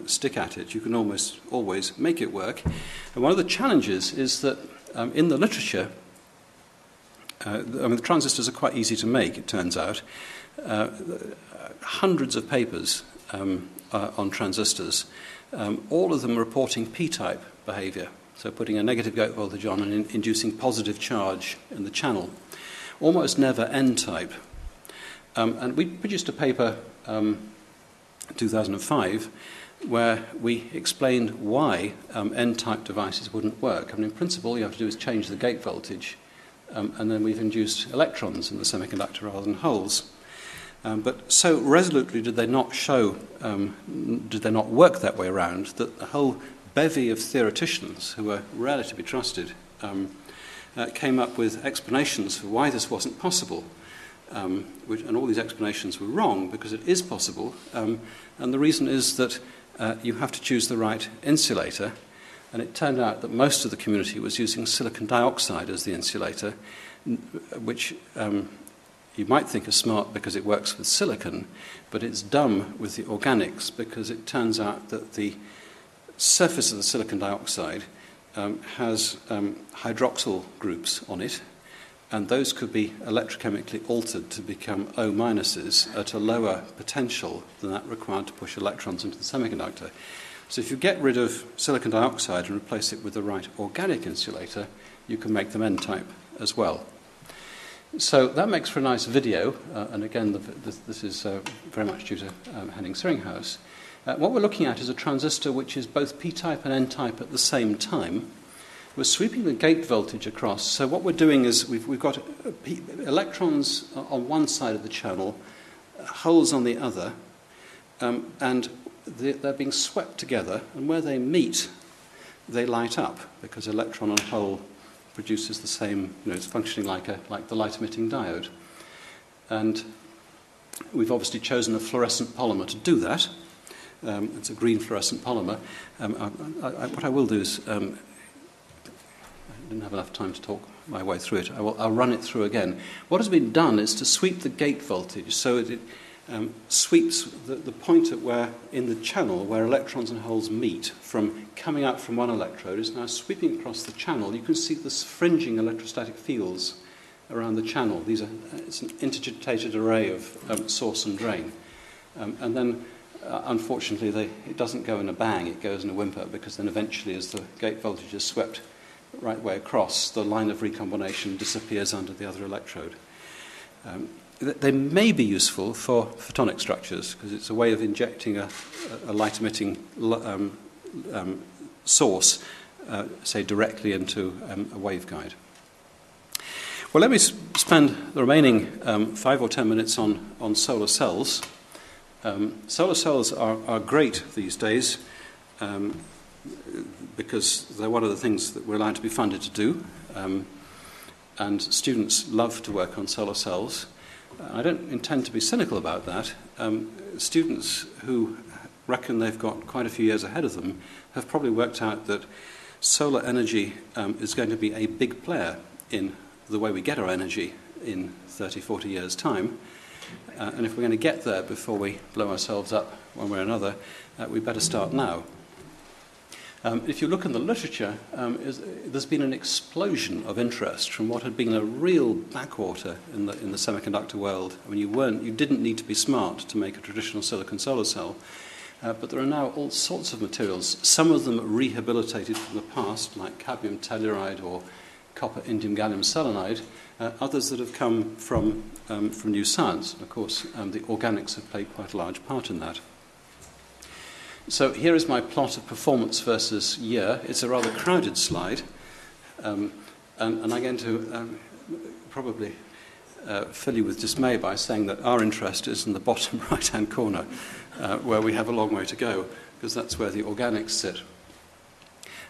stick at it, you can almost always make it work. And one of the challenges is that in the literature, the transistors are quite easy to make, it turns out. Hundreds of papers on transistors, all of them reporting p-type behavior, so putting a negative gate voltage on and inducing positive charge in the channel. Almost never n-type. And we produced a paper in 2005 where we explained why n-type devices wouldn't work. I mean, in principle, all you have to do is change the gate voltage, and then we've induced electrons in the semiconductor rather than holes. But so resolutely did they not work that way around, that the whole bevy of theoreticians, who were rarely to be trusted, came up with explanations for why this wasn't possible. And all these explanations were wrong, because it is possible. And the reason is that you have to choose the right insulator. And it turned out that most of the community was using silicon dioxide as the insulator, which you might think is smart because it works with silicon, but it's dumb with the organics, because it turns out that the surface of the silicon dioxide has hydroxyl groups on it, and those could be electrochemically altered to become O minuses at a lower potential than that required to push electrons into the semiconductor. So if you get rid of silicon dioxide and replace it with the right organic insulator, you can make them N-type as well. So that makes for a nice video, and again, this is very much due to Henning Seringhaus. What we're looking at is a transistor which is both p-type and n-type at the same time. We're sweeping the gate voltage across. So what we're doing is we've got electrons on one side of the channel, holes on the other, and they're being swept together, and where they meet, they light up, because electron and hole produces the same, it's functioning like the light-emitting diode. And we've obviously chosen a fluorescent polymer to do that. It's a green fluorescent polymer. What I will do is, I didn't have enough time to talk my way through it. I'll run it through again. What has been done is to sweep the gate voltage, so it sweeps the point at where, in the channel where electrons and holes meet, from coming out from one electrode, is now sweeping across the channel. You can see the fringing electrostatic fields around the channel. It's an interdigitated array of source and drain. And then, unfortunately, it doesn't go in a bang, it goes in a whimper, because then eventually, as the gate voltage is swept right way across, the line of recombination disappears under the other electrode. They may be useful for photonic structures, because it's a way of injecting a light-emitting source, say, directly into a waveguide. Well, let me spend the remaining 5 or 10 minutes on solar cells. Solar cells are great these days, because they're one of the things that we're allowed to be funded to do, and students love to work on solar cells. I don't intend to be cynical about that. Students who reckon they've got quite a few years ahead of them have probably worked out that solar energy is going to be a big player in the way we get our energy in 30, 40 years' time. And if we're going to get there before we blow ourselves up one way or another, we better start now. If you look in the literature, there's been an explosion of interest from what had been a real backwater in the semiconductor world. I mean, you didn't need to be smart to make a traditional silicon solar cell, but there are now all sorts of materials. Some of them are rehabilitated from the past, like cadmium telluride or copper indium gallium selenide. Others that have come from new science. And of course, the organics have played quite a large part in that. So here is my plot of performance versus year. It's a rather crowded slide. And I'm going to probably fill you with dismay by saying that our interest is in the bottom right-hand corner, where we have a long way to go, because that's where the organics sit.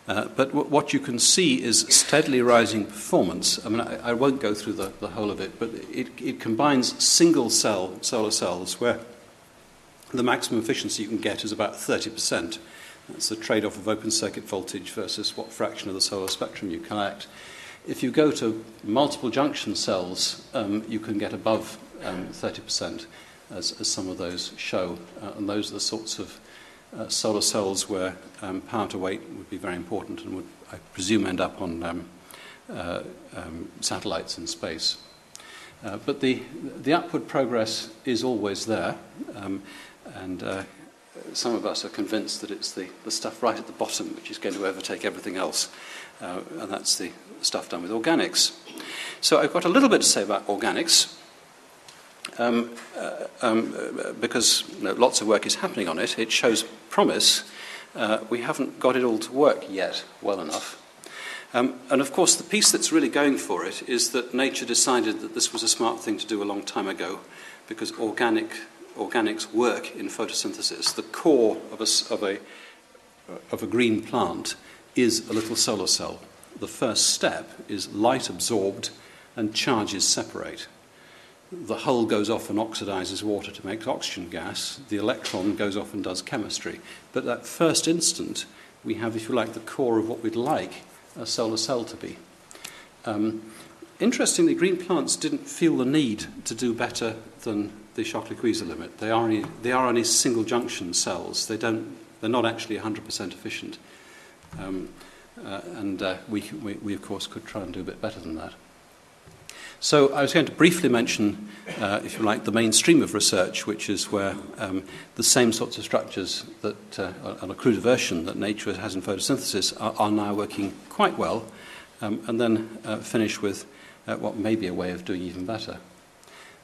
But what you can see is steadily rising performance. I mean, I won't go through the whole of it, but it combines single-cell solar cells where the maximum efficiency you can get is about 30%. That's the trade-off of open circuit voltage versus what fraction of the solar spectrum you collect. If you go to multiple junction cells, you can get above 30%, as some of those show. And those are the sorts of solar cells where power to weight would be very important and would, I presume, end up on satellites in space. But the upward progress is always there. And some of us are convinced that it's the stuff right at the bottom which is going to overtake everything else. And that's the stuff done with organics. So I've got a little bit to say about organics, because lots of work is happening on it. It shows promise. We haven't got it all to work yet well enough. And of course, the piece that's really going for it is that nature decided that this was a smart thing to do a long time ago, because organics work in photosynthesis. The core of a green plant is a little solar cell. The first step is light absorbed and charges separate. The hull goes off and oxidizes water to make oxygen gas. The electron goes off and does chemistry. But that first instant, we have, if you like, the core of what we'd like a solar cell to be. Interestingly, green plants didn't feel the need to do better than the Shockley-Queezer limit. They are only single junction cells. They're not actually 100% efficient. We of course could try and do a bit better than that. So I was going to briefly mention, if you like, the mainstream of research, which is where the same sorts of structures that, on a cruder version that nature has in photosynthesis are now working quite well, and then finish with what may be a way of doing even better.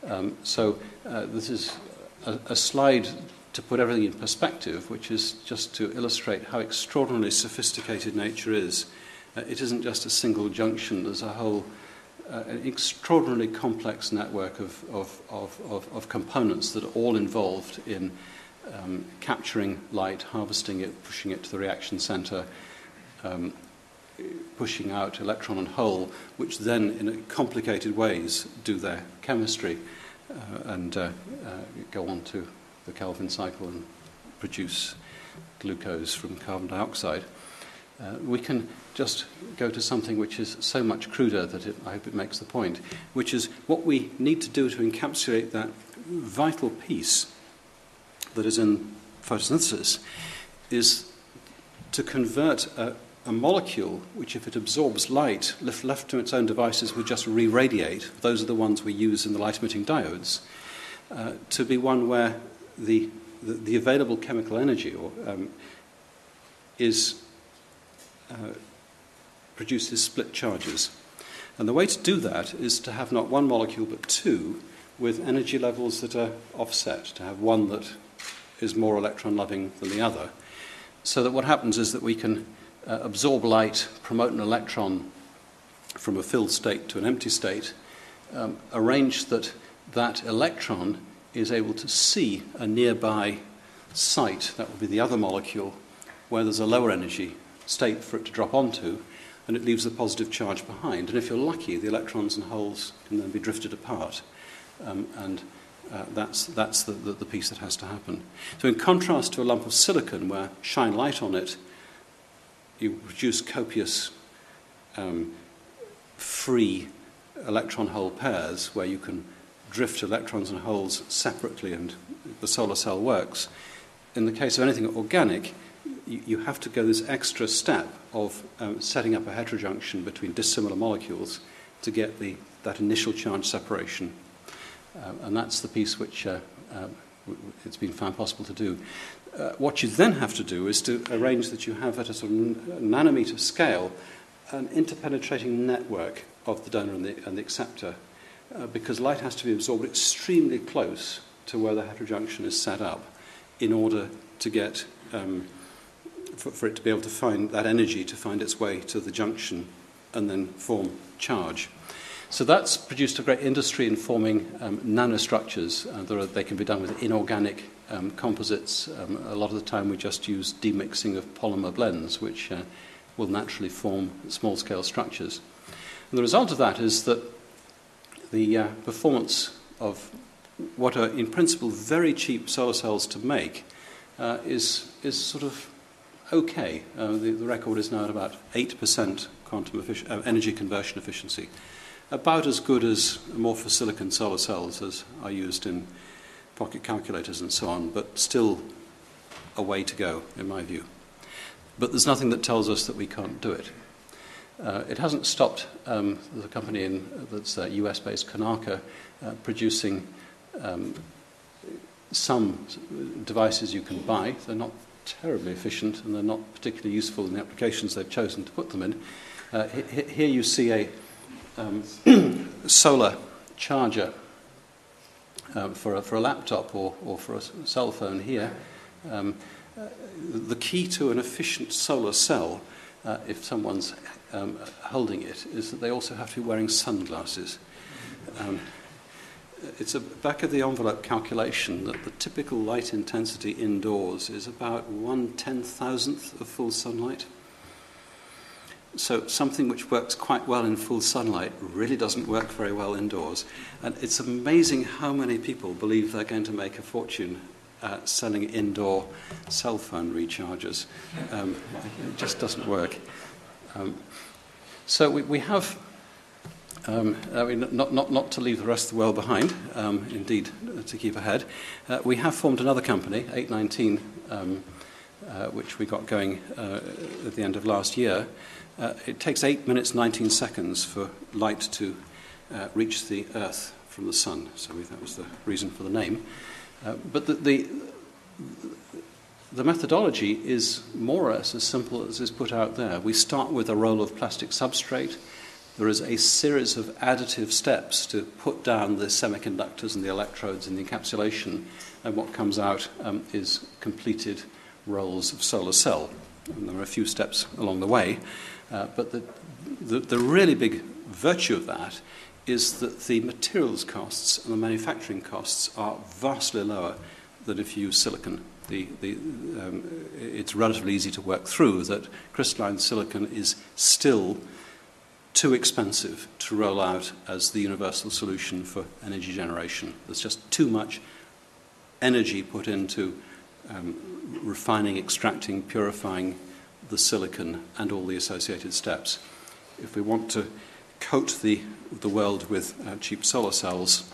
This is a slide to put everything in perspective, which is just to illustrate how extraordinarily sophisticated nature is. It isn't just a single junction. There's a whole an extraordinarily complex network of components that are all involved in capturing light, harvesting it, pushing it to the reaction center, pushing out electron and hole, which then, in complicated ways, do their chemistry and go on to the Calvin cycle and produce glucose from carbon dioxide. We can just go to something which is so much cruder that I hope it makes the point, which is what we need to do to encapsulate that vital piece that is in photosynthesis is to convert a molecule which, if it absorbs light, left to its own devices, would just re-radiate. Those are the ones we use in the light-emitting diodes, to be one where the available chemical energy produces split charges. And the way to do that is to have not one molecule but two with energy levels that are offset, to have one that is more electron-loving than the other, so that what happens is that we can absorb light, promote an electron from a filled state to an empty state, arrange that electron is able to see a nearby site, that would be the other molecule, where there's a lower energy state for it to drop onto, and it leaves a positive charge behind. And if you're lucky, the electrons and holes can then be drifted apart. That's the piece that has to happen. So in contrast to a lump of silicon, where shine light on it, you produce copious free electron-hole pairs where you can drift electrons and holes separately and the solar cell works. In the case of anything organic, you have to go this extra step of setting up a heterojunction between dissimilar molecules to get that initial charge separation. And that's the piece which it's been found possible to do. What you then have to do is to arrange that you have, at a sort of nanometer scale, an interpenetrating network of the donor and the acceptor, because light has to be absorbed extremely close to where the heterojunction is set up in order to get for it to be able to find that energy to find its way to the junction and then form charge. So that's produced a great industry in forming nanostructures. They can be done with inorganic composites. A lot of the time we just use demixing of polymer blends, which will naturally form small-scale structures. And the result of that is that the performance of what are in principle very cheap solar cells to make is sort of okay. The record is now at about 8% energy conversion efficiency. About as good as amorphous silicon solar cells as are used in pocket calculators and so on, but still a way to go, in my view. But there's nothing that tells us that we can't do it. It hasn't stopped the company that's US-based Kanaka producing some devices you can buy. They're not terribly efficient and they're not particularly useful in the applications they've chosen to put them in. Here you see a solar charger for a laptop or for a cell phone here. The key to an efficient solar cell, if someone's holding it, is that they also have to be wearing sunglasses. It's a back-of-the-envelope calculation that the typical light intensity indoors is about 1/10,000th of full sunlight. So something which works quite well in full sunlight really doesn't work very well indoors. And it's amazing how many people believe they're going to make a fortune selling indoor cell phone rechargers. It just doesn't work. So we have, not to leave the rest of the world behind, indeed to keep ahead, we have formed another company, 819, which we got going at the end of last year. It takes 8 minutes 19 seconds for light to reach the Earth from the sun, so that was the reason for the name. But the methodology is more or less as simple as is put out there. We start with a roll of plastic substrate. There is a series of additive steps to put down the semiconductors and the electrodes and the encapsulation, and what comes out is completed rolls of solar cell. And there are a few steps along the way, but the really big virtue of that is that the materials costs and the manufacturing costs are vastly lower than if you use silicon. It's relatively easy to work through that crystalline silicon is still too expensive to roll out as the universal solution for energy generation. There's just too much energy put into refining, extracting, purifying the silicon and all the associated steps. If we want to coat the world with cheap solar cells,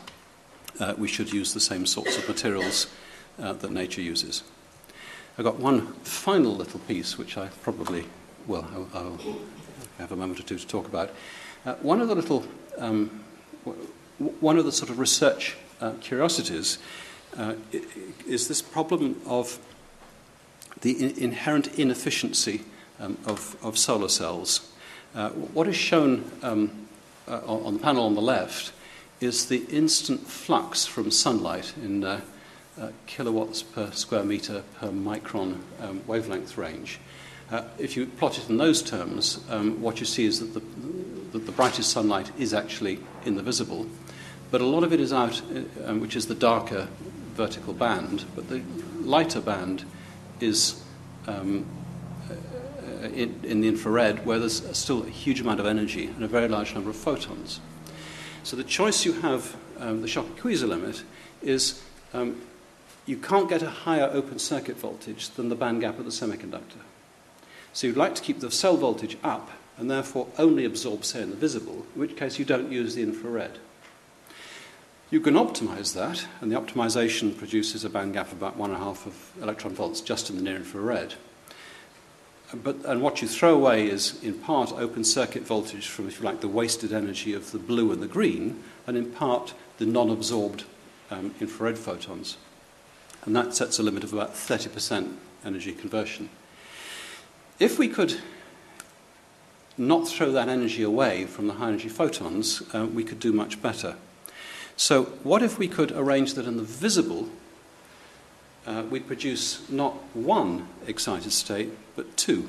we should use the same sorts of materials that nature uses. I've got one final little piece which I probably I'll have a moment or two to talk about. One of the sort of research curiosities is this problem of the inherent inefficiency of solar cells. What is shown on the panel on the left is the instant flux from sunlight in kilowatts per square meter per micron wavelength range. If you plot it in those terms, what you see is that the brightest sunlight is actually in the visible, but a lot of it is out, which is the darker vertical band, but the lighter band is in the infrared, where there's still a huge amount of energy and a very large number of photons. So the choice you have, the Schocker-Queisser limit, is you can't get a higher open circuit voltage than the band gap of the semiconductor. So you'd like to keep the cell voltage up and therefore only absorb, say, in the visible, in which case you don't use the infrared. You can optimize that, and the optimization produces a band gap of about 1.5 of electron volts just in the near infrared. And what you throw away is, in part, open circuit voltage from, if you like, the wasted energy of the blue and the green, and in part, the non-absorbed infrared photons. And that sets a limit of about 30% energy conversion. If we could not throw that energy away from the high-energy photons, we could do much better. So what if we could arrange that in the visible, we produce not one excited state, but two.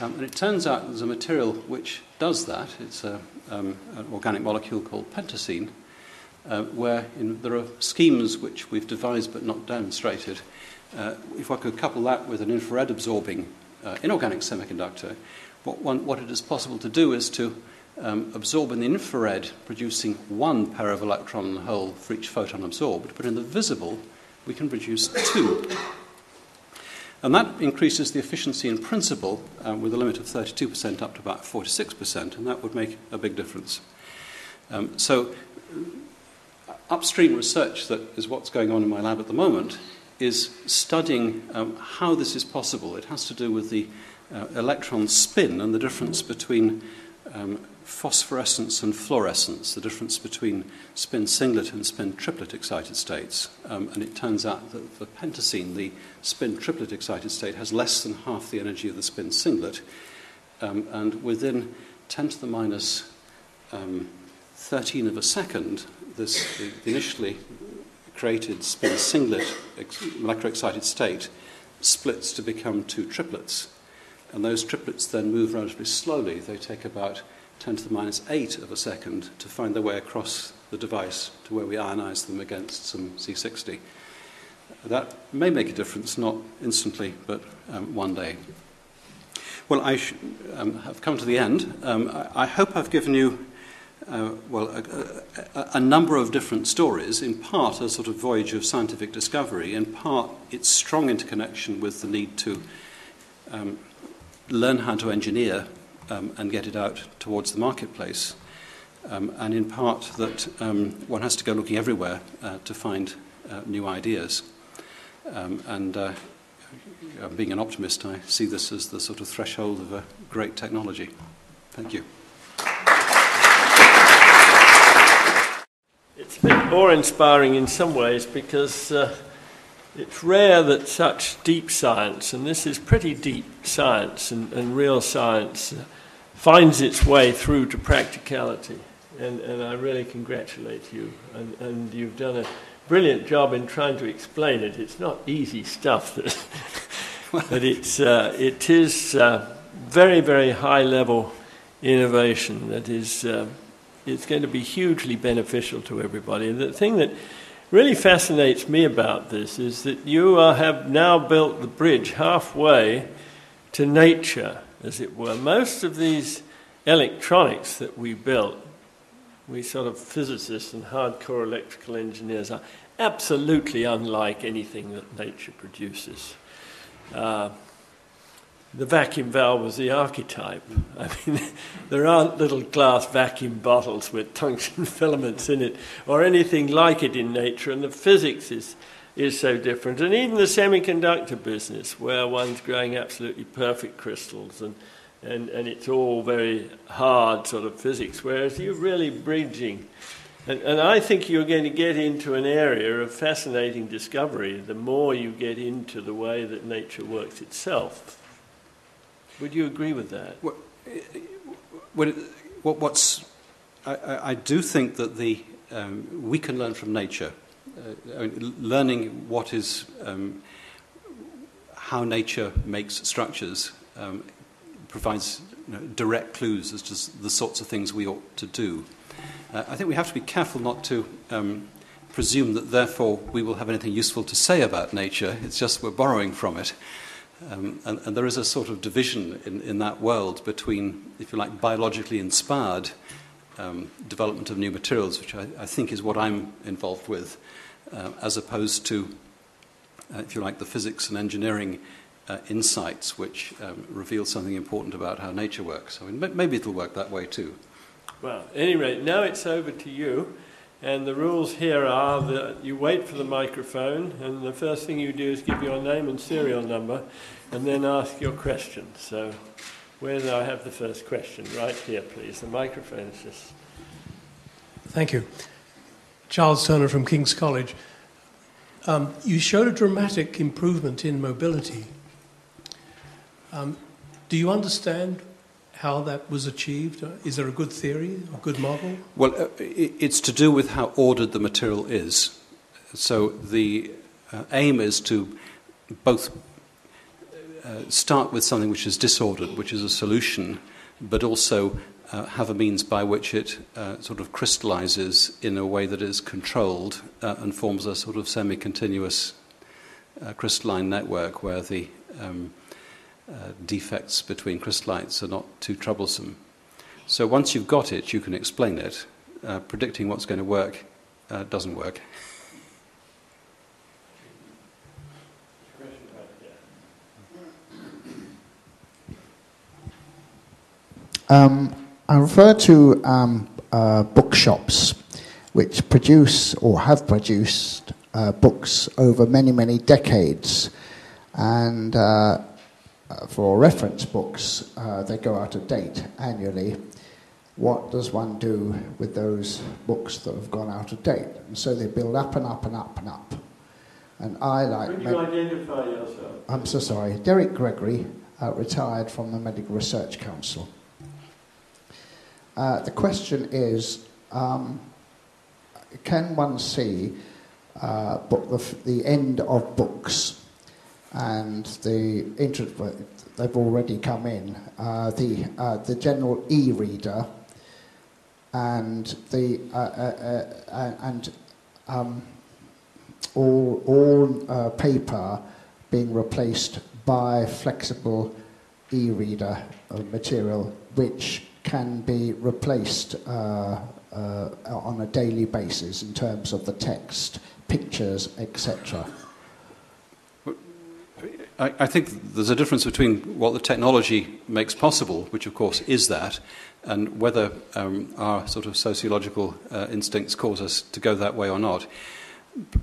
And it turns out there's a material which does that. It's an organic molecule called pentacene, where there are schemes which we've devised but not demonstrated. If I could couple that with an infrared absorbing inorganic semiconductor, what it is possible to do is to absorb in the infrared, producing one pair of electron and hole for each photon absorbed, but in the visible we can produce two. And that increases the efficiency in principle with a limit of 32% up to about 46%, and that would make a big difference. So upstream research, that is what's going on in my lab at the moment, is studying how this is possible. It has to do with the electron spin and the difference between phosphorescence and fluorescence, the difference between spin singlet and spin triplet excited states. And it turns out that for pentacene, the spin triplet excited state has less than half the energy of the spin singlet. And within 10 to the minus 13 of a second, the initially created spin singlet electroexcited state splits to become two triplets. And those triplets then move relatively slowly. They take about 10 to the minus 8 of a second to find their way across the device to where we ionize them against some C60. That may make a difference, not instantly, but one day. Well, I have come to the end. I hope I've given you a number of different stories, in part a sort of voyage of scientific discovery, in part its strong interconnection with the need to learn how to engineer and get it out towards the marketplace, and in part that one has to go looking everywhere to find new ideas. Being an optimist, I see this as the sort of threshold of a great technology. Thank you. It's a bit awe-inspiring in some ways because it's rare that such deep science, and this is pretty deep science and real science, finds its way through to practicality. And I really congratulate you. And you've done a brilliant job in trying to explain it. It's not easy stuff, but it is very, very high-level innovation that is it's going to be hugely beneficial to everybody. And the thing that really fascinates me about this is that you have now built the bridge halfway to nature, as it were. Most of these electronics that we built, we sort of physicists and hardcore electrical engineers, are absolutely unlike anything that nature produces. The vacuum valve was the archetype. I mean, there aren't little glass vacuum bottles with tungsten filaments in it or anything like it in nature, and the physics is so different. And even the semiconductor business, where one's growing absolutely perfect crystals and it's all very hard sort of physics, whereas you're really bridging. And I think you're going to get into an area of fascinating discovery the more you get into the way that nature works itself. Would you agree with that? I do think that we can learn from nature. Learning what is how nature makes structures provides direct clues as to the sorts of things we ought to do. I think we have to be careful not to presume that therefore we will have anything useful to say about nature. It's just we're borrowing from it. And there is a sort of division in that world between, if you like, biologically inspired development of new materials, which I think is what I'm involved with, as opposed to, if you like, the physics and engineering insights which reveal something important about how nature works. I mean, maybe it'll work that way too. Well, at any rate, now it's over to you. And the rules here are that you wait for the microphone, and the first thing you do is give your name and serial number, and then ask your question. So, where do I have the first question? Right here, please. The microphone is just... Thank you. Charles Turner from King's College. You showed a dramatic improvement in mobility. Do you understand how that was achieved? Is there a good theory, a good model? Well, it's to do with how ordered the material is. So the aim is to both start with something which is disordered, which is a solution, but also have a means by which it sort of crystallizes in a way that is controlled and forms a sort of semi-continuous crystalline network where the defects between crystallites are not too troublesome. So once you've got it, you can explain it. Predicting what's going to work doesn't work. I refer to bookshops which produce or have produced books over many, many decades. And for reference books, they go out of date annually. What does one do with those books that have gone out of date? And so they build up and up and up and up. And I like... Would you identify yourself? I'm so sorry. Derek Gregory, retired from the Medical Research Council. The question is, can one see the end of books and they've already come in, the general e-reader and all paper being replaced by flexible e-reader material which can be replaced on a daily basis in terms of the text, pictures, etc. I think there's a difference between what the technology makes possible, which of course is that, and whether our sort of sociological instincts cause us to go that way or not.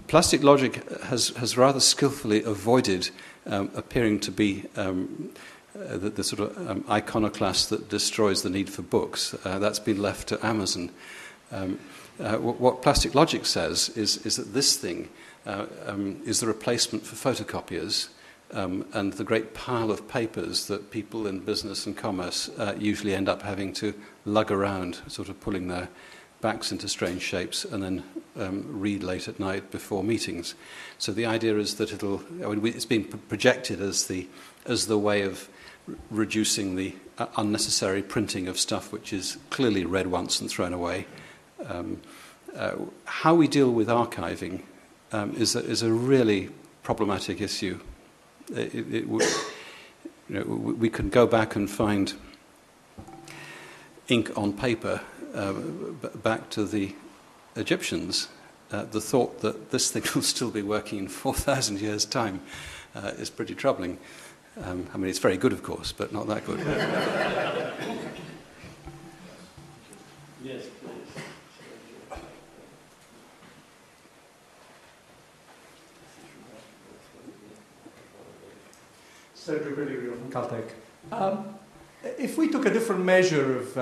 Plastic logic has rather skillfully avoided appearing to be the sort of iconoclast that destroys the need for books. That's been left to Amazon. What plastic logic says is that this thing is the replacement for photocopiers and the great pile of papers that people in business and commerce usually end up having to lug around, sort of pulling their backs into strange shapes and then read late at night before meetings. So the idea is that it's been projected as the way of reducing the unnecessary printing of stuff which is clearly read once and thrown away. How we deal with archiving is a really problematic issue. We can go back and find ink on paper back to the Egyptians. The thought that this thing will still be working in 4,000 years' time is pretty troubling. I mean, it's very good, of course, but not that good. Yes, please. Cedric Gregory from Caltech. If we took a different measure of,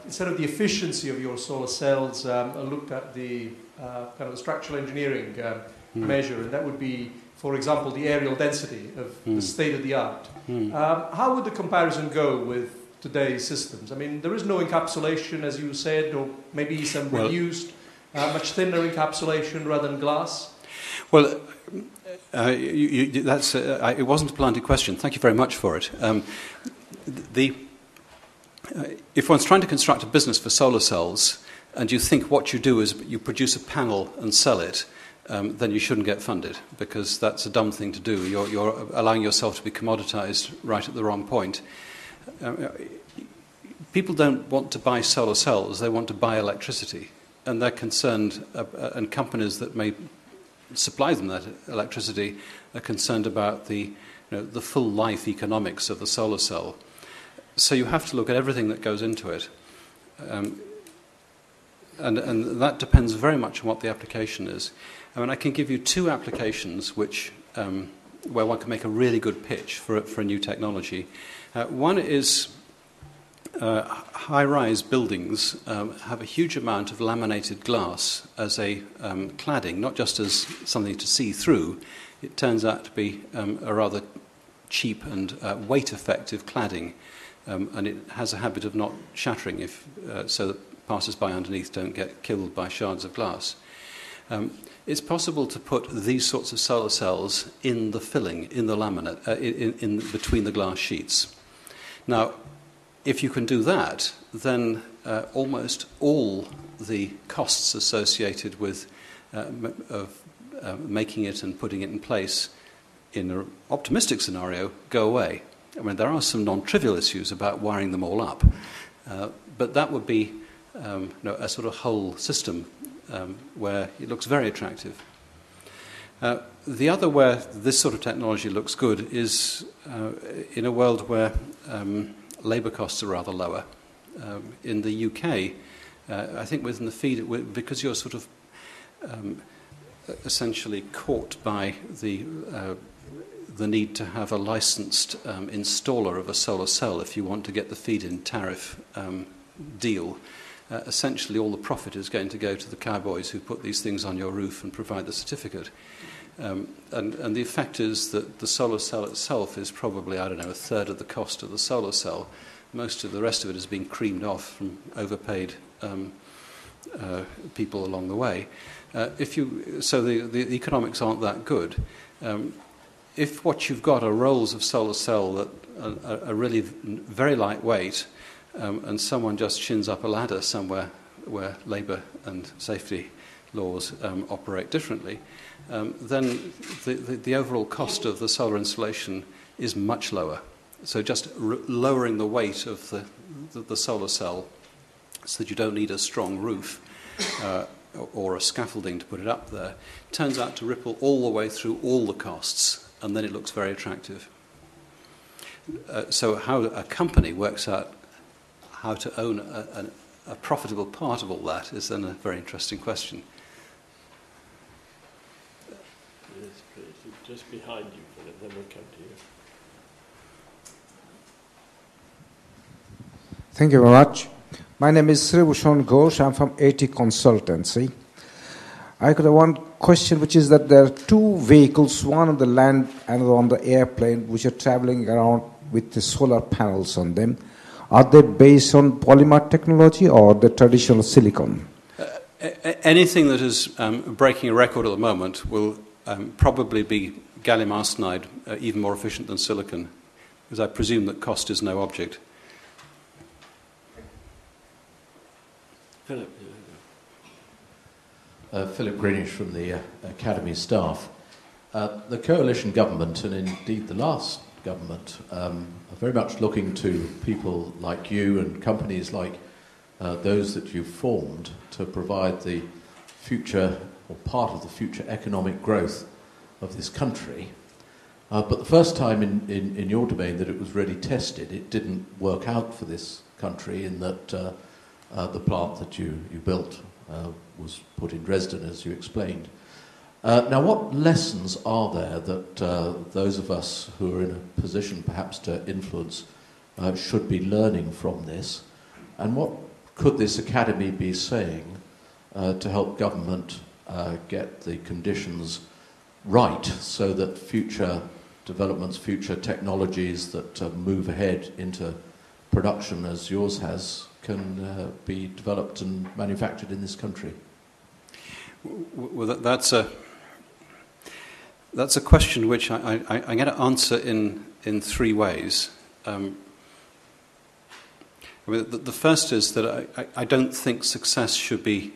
instead of the efficiency of your solar cells, looked at the kind of structural engineering measure, and that would be, for example, the areal density of the state-of-the-art. How would the comparison go with today's systems? I mean, there is no encapsulation, as you said, or maybe some reduced, much thinner encapsulation rather than glass? Well, it wasn't a planted question. Thank you very much for it. If one's trying to construct a business for solar cells, and you think what you do is you produce a panel and sell it, then you shouldn't get funded, because that's a dumb thing to do. You're allowing yourself to be commoditized right at the wrong point. People don't want to buy solar cells, they want to buy electricity. And they're concerned, and companies that may supply them that electricity are concerned about the full life economics of the solar cell. So you have to look at everything that goes into it. And that depends very much on what the application is. I mean, I can give you two applications which, where one can make a really good pitch for a new technology. One is high-rise buildings have a huge amount of laminated glass as a cladding, not just as something to see through. It turns out to be a rather cheap and weight-effective cladding, and it has a habit of not shattering so that passers-by underneath don't get killed by shards of glass. It's possible to put these sorts of solar cells in the filling, in the laminate, in between the glass sheets. Now, if you can do that, then almost all the costs associated with making it and putting it in place in an optimistic scenario go away. I mean, there are some non-trivial issues about wiring them all up, but that would be a sort of whole system where it looks very attractive. The other where this sort of technology looks good is in a world where labour costs are rather lower. In the UK, I think within the feed, because you're sort of essentially caught by the need to have a licensed installer of a solar cell if you want to get the feed-in tariff deal. Essentially, all the profit is going to go to the cowboys who put these things on your roof and provide the certificate. And the effect is that the solar cell itself is probably, I don't know, a third of the cost of the solar cell. Most of the rest of it has been creamed off from overpaid people along the way. So the economics aren't that good. If what you've got are rolls of solar cell that are really very lightweight, and someone just shins up a ladder somewhere where labour and safety laws operate differently, then the overall cost of the solar installation is much lower. So just lowering the weight of the solar cell so that you don't need a strong roof or a scaffolding to put it up there turns out to ripple all the way through all the costs, and then it looks very attractive. So how a company works out how to own a profitable part of all that is then a very interesting question. Yes, please. Just behind you, Philip, then we'll come to you. Thank you very much. My name is Sribhushan Ghosh. I'm from AT Consultancy. I got one question, which is that there are two vehicles, one on the land and on the airplane, which are traveling around with the solar panels on them. Are they based on polymer technology or the traditional silicon? Anything that is breaking a record at the moment will probably be gallium arsenide, even more efficient than silicon, because I presume that cost is no object. Philip. Philip Greenish from the Academy staff. The coalition government, and indeed the last government, are very much looking to people like you and companies like those that you've formed to provide the future, or part of the future economic growth of this country. But the first time in your domain that it was really tested, it didn't work out for this country in that the plant that you built was put in Dresden, as you explained. Now, what lessons are there that those of us who are in a position perhaps to influence should be learning from this? And what could this academy be saying to help government get the conditions right so that future developments, future technologies that move ahead into production as yours has can be developed and manufactured in this country? Well, that's a question which I'm going to answer in three ways. I mean, the first is that I don't think success should be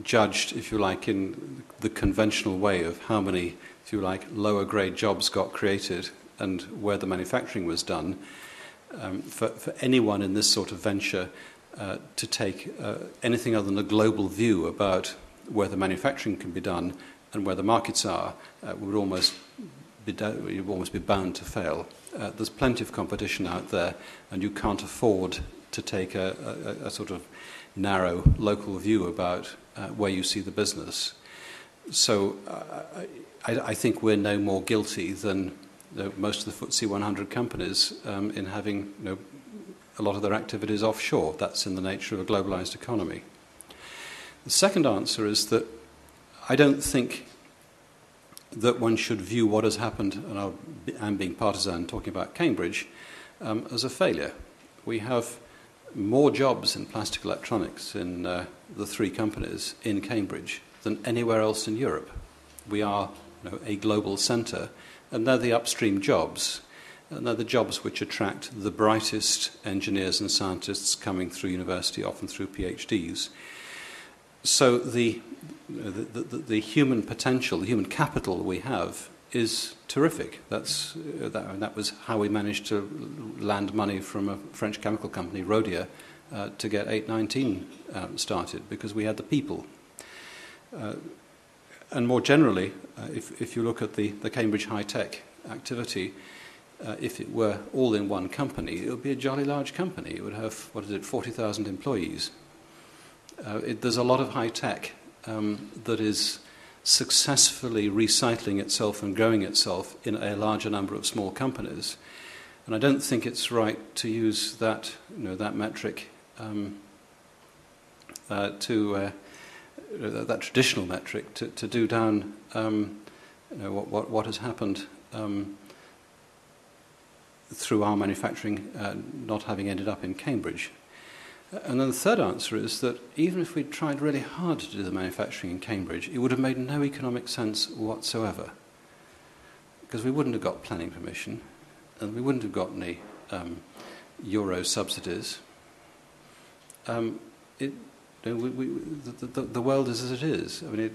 judged, if you like, in the conventional way of how many, if you like, lower grade jobs got created and where the manufacturing was done. For anyone in this sort of venture to take anything other than a global view about where the manufacturing can be done and where the markets are, would almost be bound to fail. There's plenty of competition out there, and you can't afford to take a sort of narrow local view about where you see the business. So I think we're no more guilty than most of the FTSE 100 companies in having a lot of their activities offshore. That's in the nature of a globalized economy. The second answer is that I don't think that one should view what has happened, and I'm being partisan talking about Cambridge, as a failure. We have more jobs in plastic electronics in the three companies in Cambridge than anywhere else in Europe. We are a global centre, and they're the upstream jobs. And they're the jobs which attract the brightest engineers and scientists coming through university, often through PhDs. So the human potential, the human capital we have is terrific. That was how we managed to land money from a French chemical company, Rhodia, to get 819 started, because we had the people. And more generally, if you look at the Cambridge high-tech activity, if it were all in one company, it would be a jolly large company. It would have, 40,000 employees. There's a lot of high-tech that is successfully recycling itself and growing itself in a larger number of small companies. And I don't think it's right to use that metric that traditional metric to do down what has happened through our manufacturing not having ended up in Cambridge. And then the third answer is that even if we'd tried really hard to do the manufacturing in Cambridge, it would have made no economic sense whatsoever, because we wouldn't have got planning permission, and we wouldn't have got any euro subsidies. The world is as it is. I mean,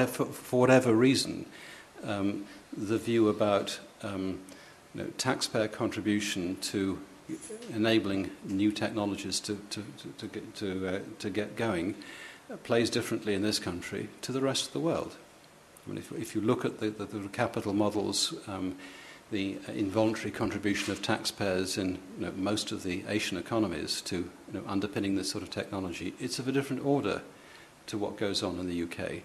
for whatever reason, the view about taxpayer contribution to enabling new technologies to get going plays differently in this country to the rest of the world. I mean, if you look at the capital models, the involuntary contribution of taxpayers in most of the Asian economies to underpinning this sort of technology, it's of a different order to what goes on in the UK.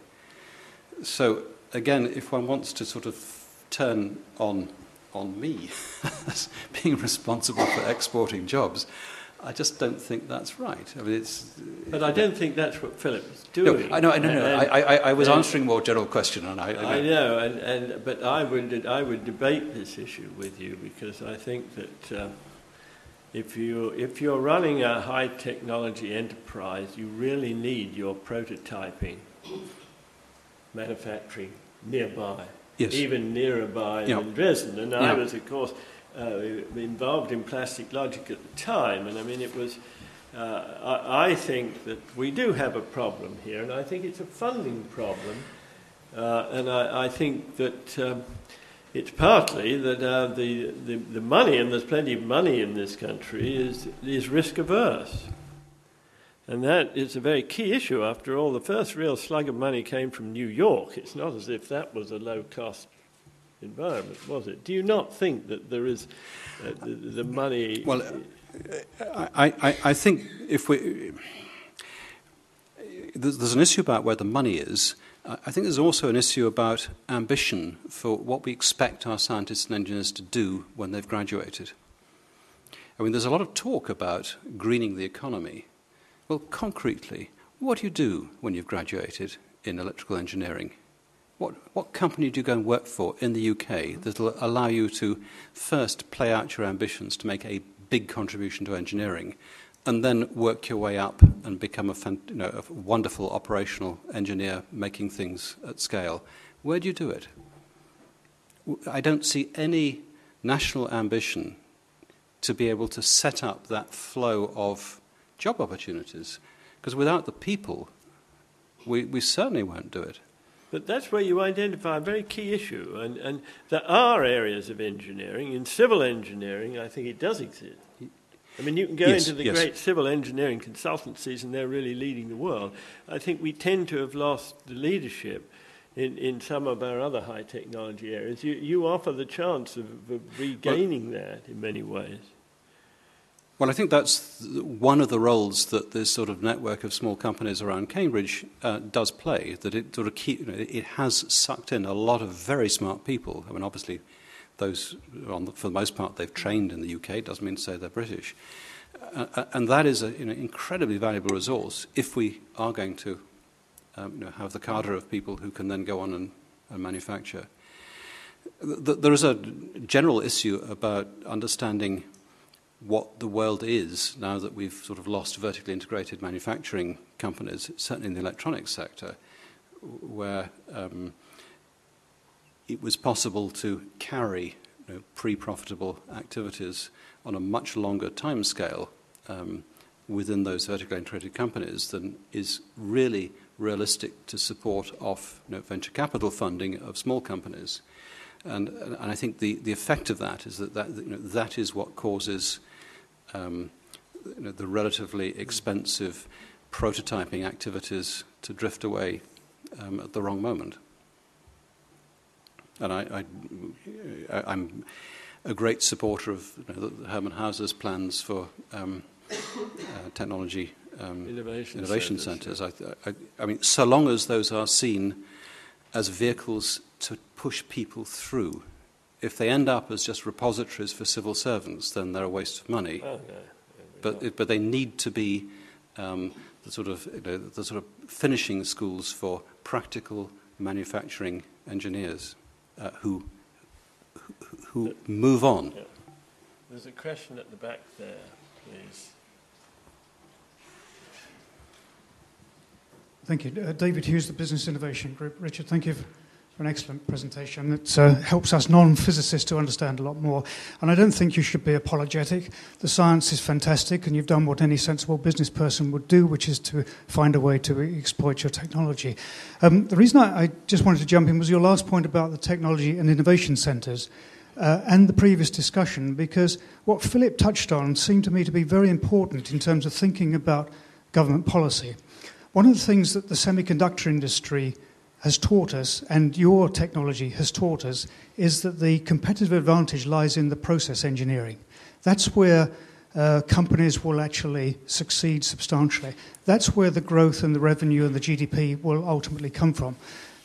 So again, if one wants to sort of turn on me as being responsible for exporting jobs, I just don't think that's right. I mean, but I don't think that's what Philip is doing. No, I know. I was answering a more general question, and I know. But I would debate this issue with you, because I think that if you're running a high technology enterprise, you really need your prototyping, manufacturing nearby. Yes. Even nearer by than Dresden. And I was, of course, involved in plastic logic at the time. And I mean, it was, I think that we do have a problem here, and I think it's a funding problem. And I think that it's partly that the money, and there's plenty of money in this country, is risk averse. And that is a very key issue. After all, the first real slug of money came from New York. It's not as if that was a low-cost environment, was it? Do you not think that there is the money... Well, I think there's an issue about where the money is. I think there's also an issue about ambition for what we expect our scientists and engineers to do when they've graduated. I mean, there's a lot of talk about greening the economy. Well, concretely, what do you do when you've graduated in electrical engineering? What company do you go and work for in the UK that will allow you to first play out your ambitions to make a big contribution to engineering, and then work your way up and become a wonderful operational engineer making things at scale? Where do you do it? I don't see any national ambition to be able to set up that flow of job opportunities, because without the people, we certainly won't do it. But that's where you identify a very key issue, and there are areas of engineering. In civil engineering, I think it does exist. I mean, you can go into the great civil engineering consultancies, and they're really leading the world. I think we tend to have lost the leadership in some of our other high technology areas. You offer the chance of regaining that in many ways. Well, I think that's one of the roles that this sort of network of small companies around Cambridge does play, that it sort of it has sucked in a lot of very smart people. I mean, obviously, those, for the most part, they've trained in the UK, doesn't mean to say they're British. And that is an incredibly valuable resource if we are going to have the cadre of people who can then go on and manufacture. There is a general issue about understanding what the world is now that we've sort of lost vertically integrated manufacturing companies, certainly in the electronics sector. where it was possible to carry pre-profitable activities on a much longer time scale within those vertically integrated companies than is really realistic to support off venture capital funding of small companies. And I think the effect of that is that is what causes the relatively expensive prototyping activities to drift away at the wrong moment. And I'm a great supporter of Hermann Hauser's plans for technology innovation centres. I mean, so long as those are seen as vehicles to push people through. If they end up as just repositories for civil servants, then they're a waste of money. Oh, yeah. But they need to be the sort of finishing schools for practical manufacturing engineers who move on. Yeah. There's a question at the back there, please. Thank you. David Hughes, the Business Innovation Group. Richard, thank you for an excellent presentation. It helps us non-physicists to understand a lot more. And I don't think you should be apologetic. The science is fantastic, and you've done what any sensible business person would do, which is to find a way to exploit your technology. The reason I just wanted to jump in was your last point about the technology and innovation centres and the previous discussion, because what Philip touched on seemed to me to be very important in terms of thinking about government policy. One of the things that the semiconductor industry has taught us, and your technology has taught us, is that the competitive advantage lies in the process engineering. That's where companies will actually succeed substantially. That's where the growth and the revenue and the GDP will ultimately come from.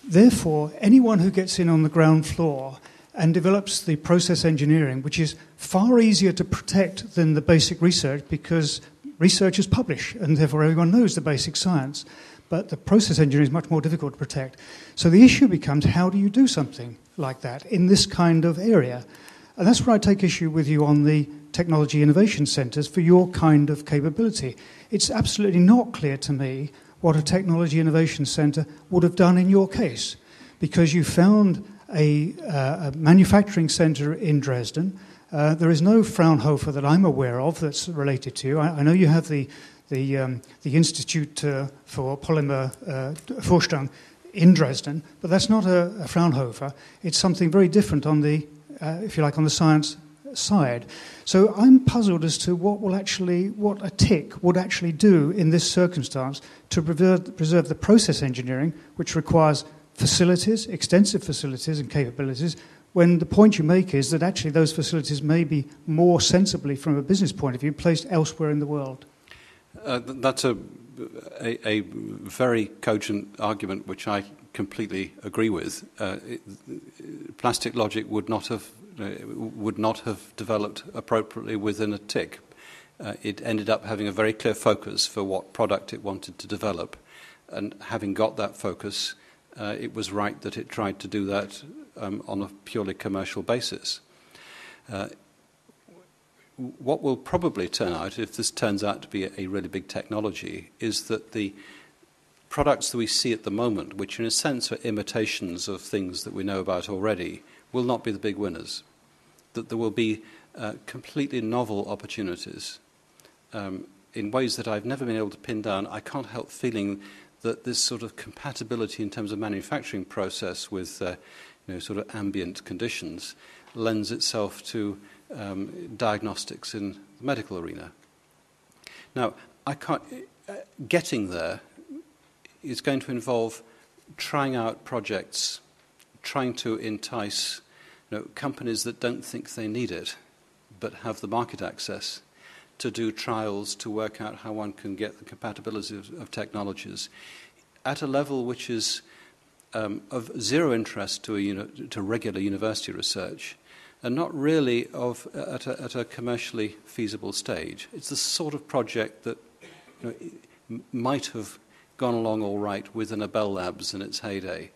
Therefore, anyone who gets in on the ground floor and develops the process engineering, which is far easier to protect than the basic research, because researchers publish, and therefore everyone knows the basic science. But the process engineering is much more difficult to protect. So the issue becomes, how do you do something like that in this kind of area? And that's where I take issue with you on the technology innovation centres for your kind of capability. It's absolutely not clear to me what a technology innovation centre would have done in your case, because you found a manufacturing centre in Dresden. There is no Fraunhofer that I'm aware of that's related to you. I know you have the Institute for Polymer Forschung in Dresden, but that's not a Fraunhofer. It's something very different on the, if you like, on the science side. So I'm puzzled as to what a TIC would actually do in this circumstance to preserve the process engineering, which requires facilities, extensive facilities and capabilities, when the point you make is that actually those facilities may be more sensibly, from a business point of view, placed elsewhere in the world. That's a very cogent argument, which I completely agree with. Plastic logic would not have developed appropriately within a TIC. It ended up having a very clear focus for what product it wanted to develop, and having got that focus, it was right that it tried to do that on a purely commercial basis. What will probably turn out, if this turns out to be a really big technology, is that the products that we see at the moment, which in a sense are imitations of things that we know about already, will not be the big winners. That there will be completely novel opportunities in ways that I've never been able to pin down. I can't help feeling that this sort of compatibility in terms of manufacturing process with sort of ambient conditions lends itself to diagnostics in the medical arena. Now, getting there is going to involve trying out projects, trying to entice companies that don't think they need it but have the market access to do trials to work out how one can get the compatibility of technologies at a level which is of zero interest to regular university research, and not really at a commercially feasible stage. It's the sort of project that might have gone along all right within a Bell Labs in its heyday,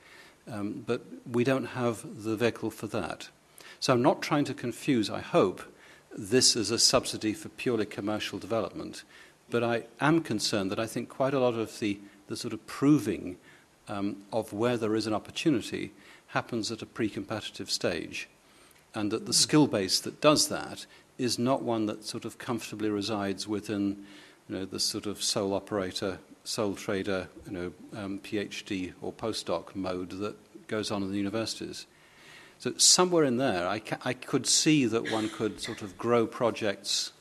but we don't have the vehicle for that. So I'm not trying to confuse, I hope, this as a subsidy for purely commercial development, but I am concerned that I think quite a lot of the sort of proving of where there is an opportunity happens at a pre-competitive stage, and that the skill base that does that is not one that sort of comfortably resides within, the sort of sole operator, sole trader, PhD or postdoc mode that goes on in the universities. So somewhere in there, I could see that one could sort of grow projects,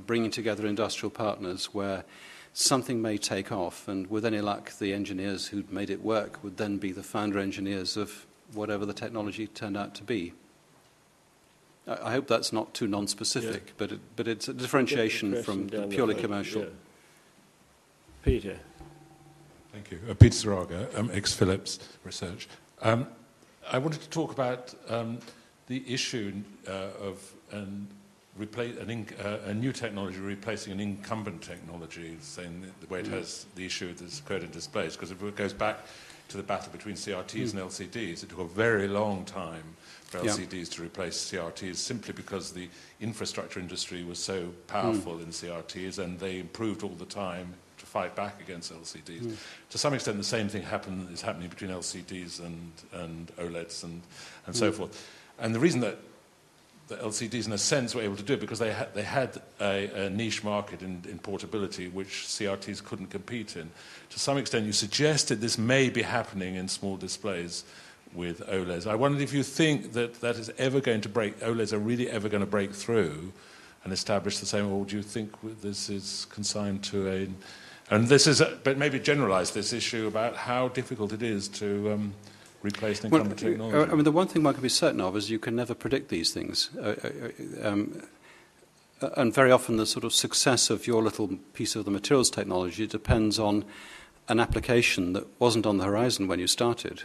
bringing together industrial partners where something may take off, and with any luck, the engineers who'd made it work would then be the founder engineers of whatever the technology turned out to be. I hope that's not too non-specific, but it's a differentiation from the purely commercial. Yeah. Peter. Thank you. Peter Saraga, ex-Philips Research. I wanted to talk about the issue of a new technology replacing an incumbent technology, saying the way it has the issue that's occurred in displays, because if it goes back to the battle between CRTs and LCDs, it took a very long time for LCDs to replace CRTs, simply because the infrastructure industry was so powerful in CRTs, and they improved all the time to fight back against LCDs. To some extent, the same thing is happening between LCDs and OLEDs and so forth. And the reason that the LCDs, in a sense, were able to do it because they had a niche market in portability which CRTs couldn't compete in. To some extent, you suggested this may be happening in small displays with OLEDs. I wondered if you think that is ever going to OLEDs are really ever going to break through and establish the same, or do you think this is consigned to but maybe generalize this issue about how difficult it is to replace an incumbent technology? I mean, the one thing one can be certain of is you can never predict these things. And very often the sort of success of your little piece of the materials technology depends on an application that wasn't on the horizon when you started.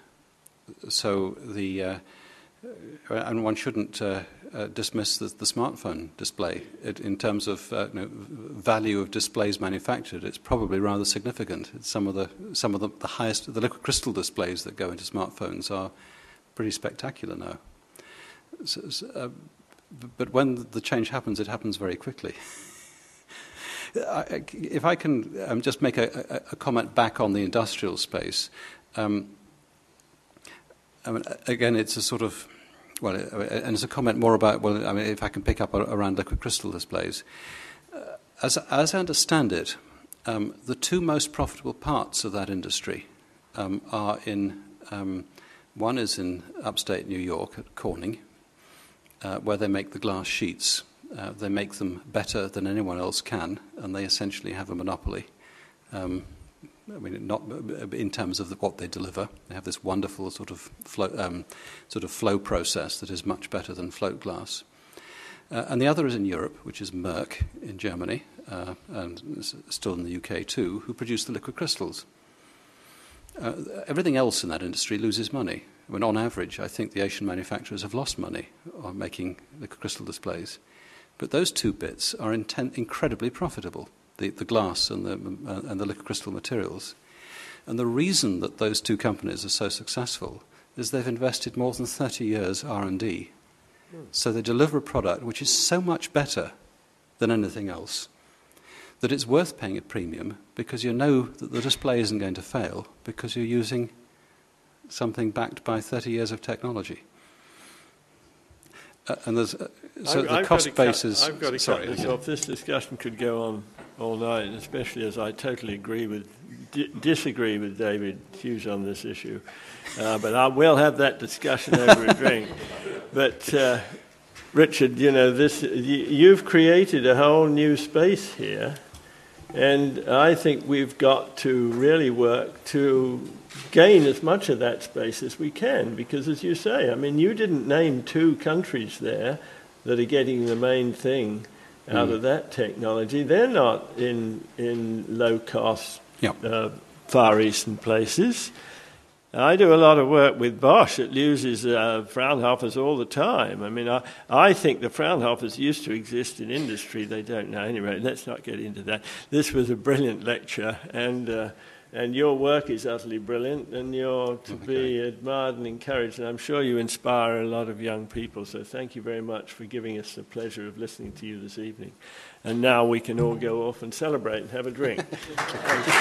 So and one shouldn't dismiss the smartphone display. In terms of value of displays manufactured, it's probably rather significant. Some of the highest, the liquid crystal displays that go into smartphones are pretty spectacular now. But when the change happens, it happens very quickly. If I can just make a comment back on the industrial space. I mean, again, it's a sort of, and it's a comment more about, if I can pick up around liquid crystal displays. As I understand it, the two most profitable parts of that industry are one is in upstate New York at Corning, where they make the glass sheets. They make them better than anyone else can, and they essentially have a monopoly. Not in terms of what they deliver. They have this wonderful sort of flow process that is much better than float glass. And the other is in Europe, which is Merck in Germany, and still in the UK too, who produce the liquid crystals. Everything else in that industry loses money. I mean, on average, I think the Asian manufacturers have lost money on making liquid crystal displays. But those two bits are incredibly profitable. The glass and the liquid crystal materials. And the reason that those two companies are so successful is they've invested more than 30 years R&D. So they deliver a product which is so much better than anything else that it's worth paying a premium, because you know that the display isn't going to fail because you're using something backed by 30 years of technology. And there's the cost basis. I've got to cut this off. This discussion could go on all night, especially as I totally disagree with David Hughes on this issue. But I will have that discussion over a drink. But Richard, you've created a whole new space here, and I think we've got to really work to gain as much of that space as we can, because as you say, I mean, you didn't name two countries there that are getting the main thing out of that technology. They're not in low-cost Far Eastern places. I do a lot of work with Bosch. It uses Fraunhofers all the time. I mean, I think the Fraunhofers used to exist in industry. They don't now. Anyway, let's not get into that. This was a brilliant lecture, and your work is utterly brilliant, and you're to be admired and encouraged, and I'm sure you inspire a lot of young people. So thank you very much for giving us the pleasure of listening to you this evening. And now we can all go off and celebrate and have a drink. Thank you.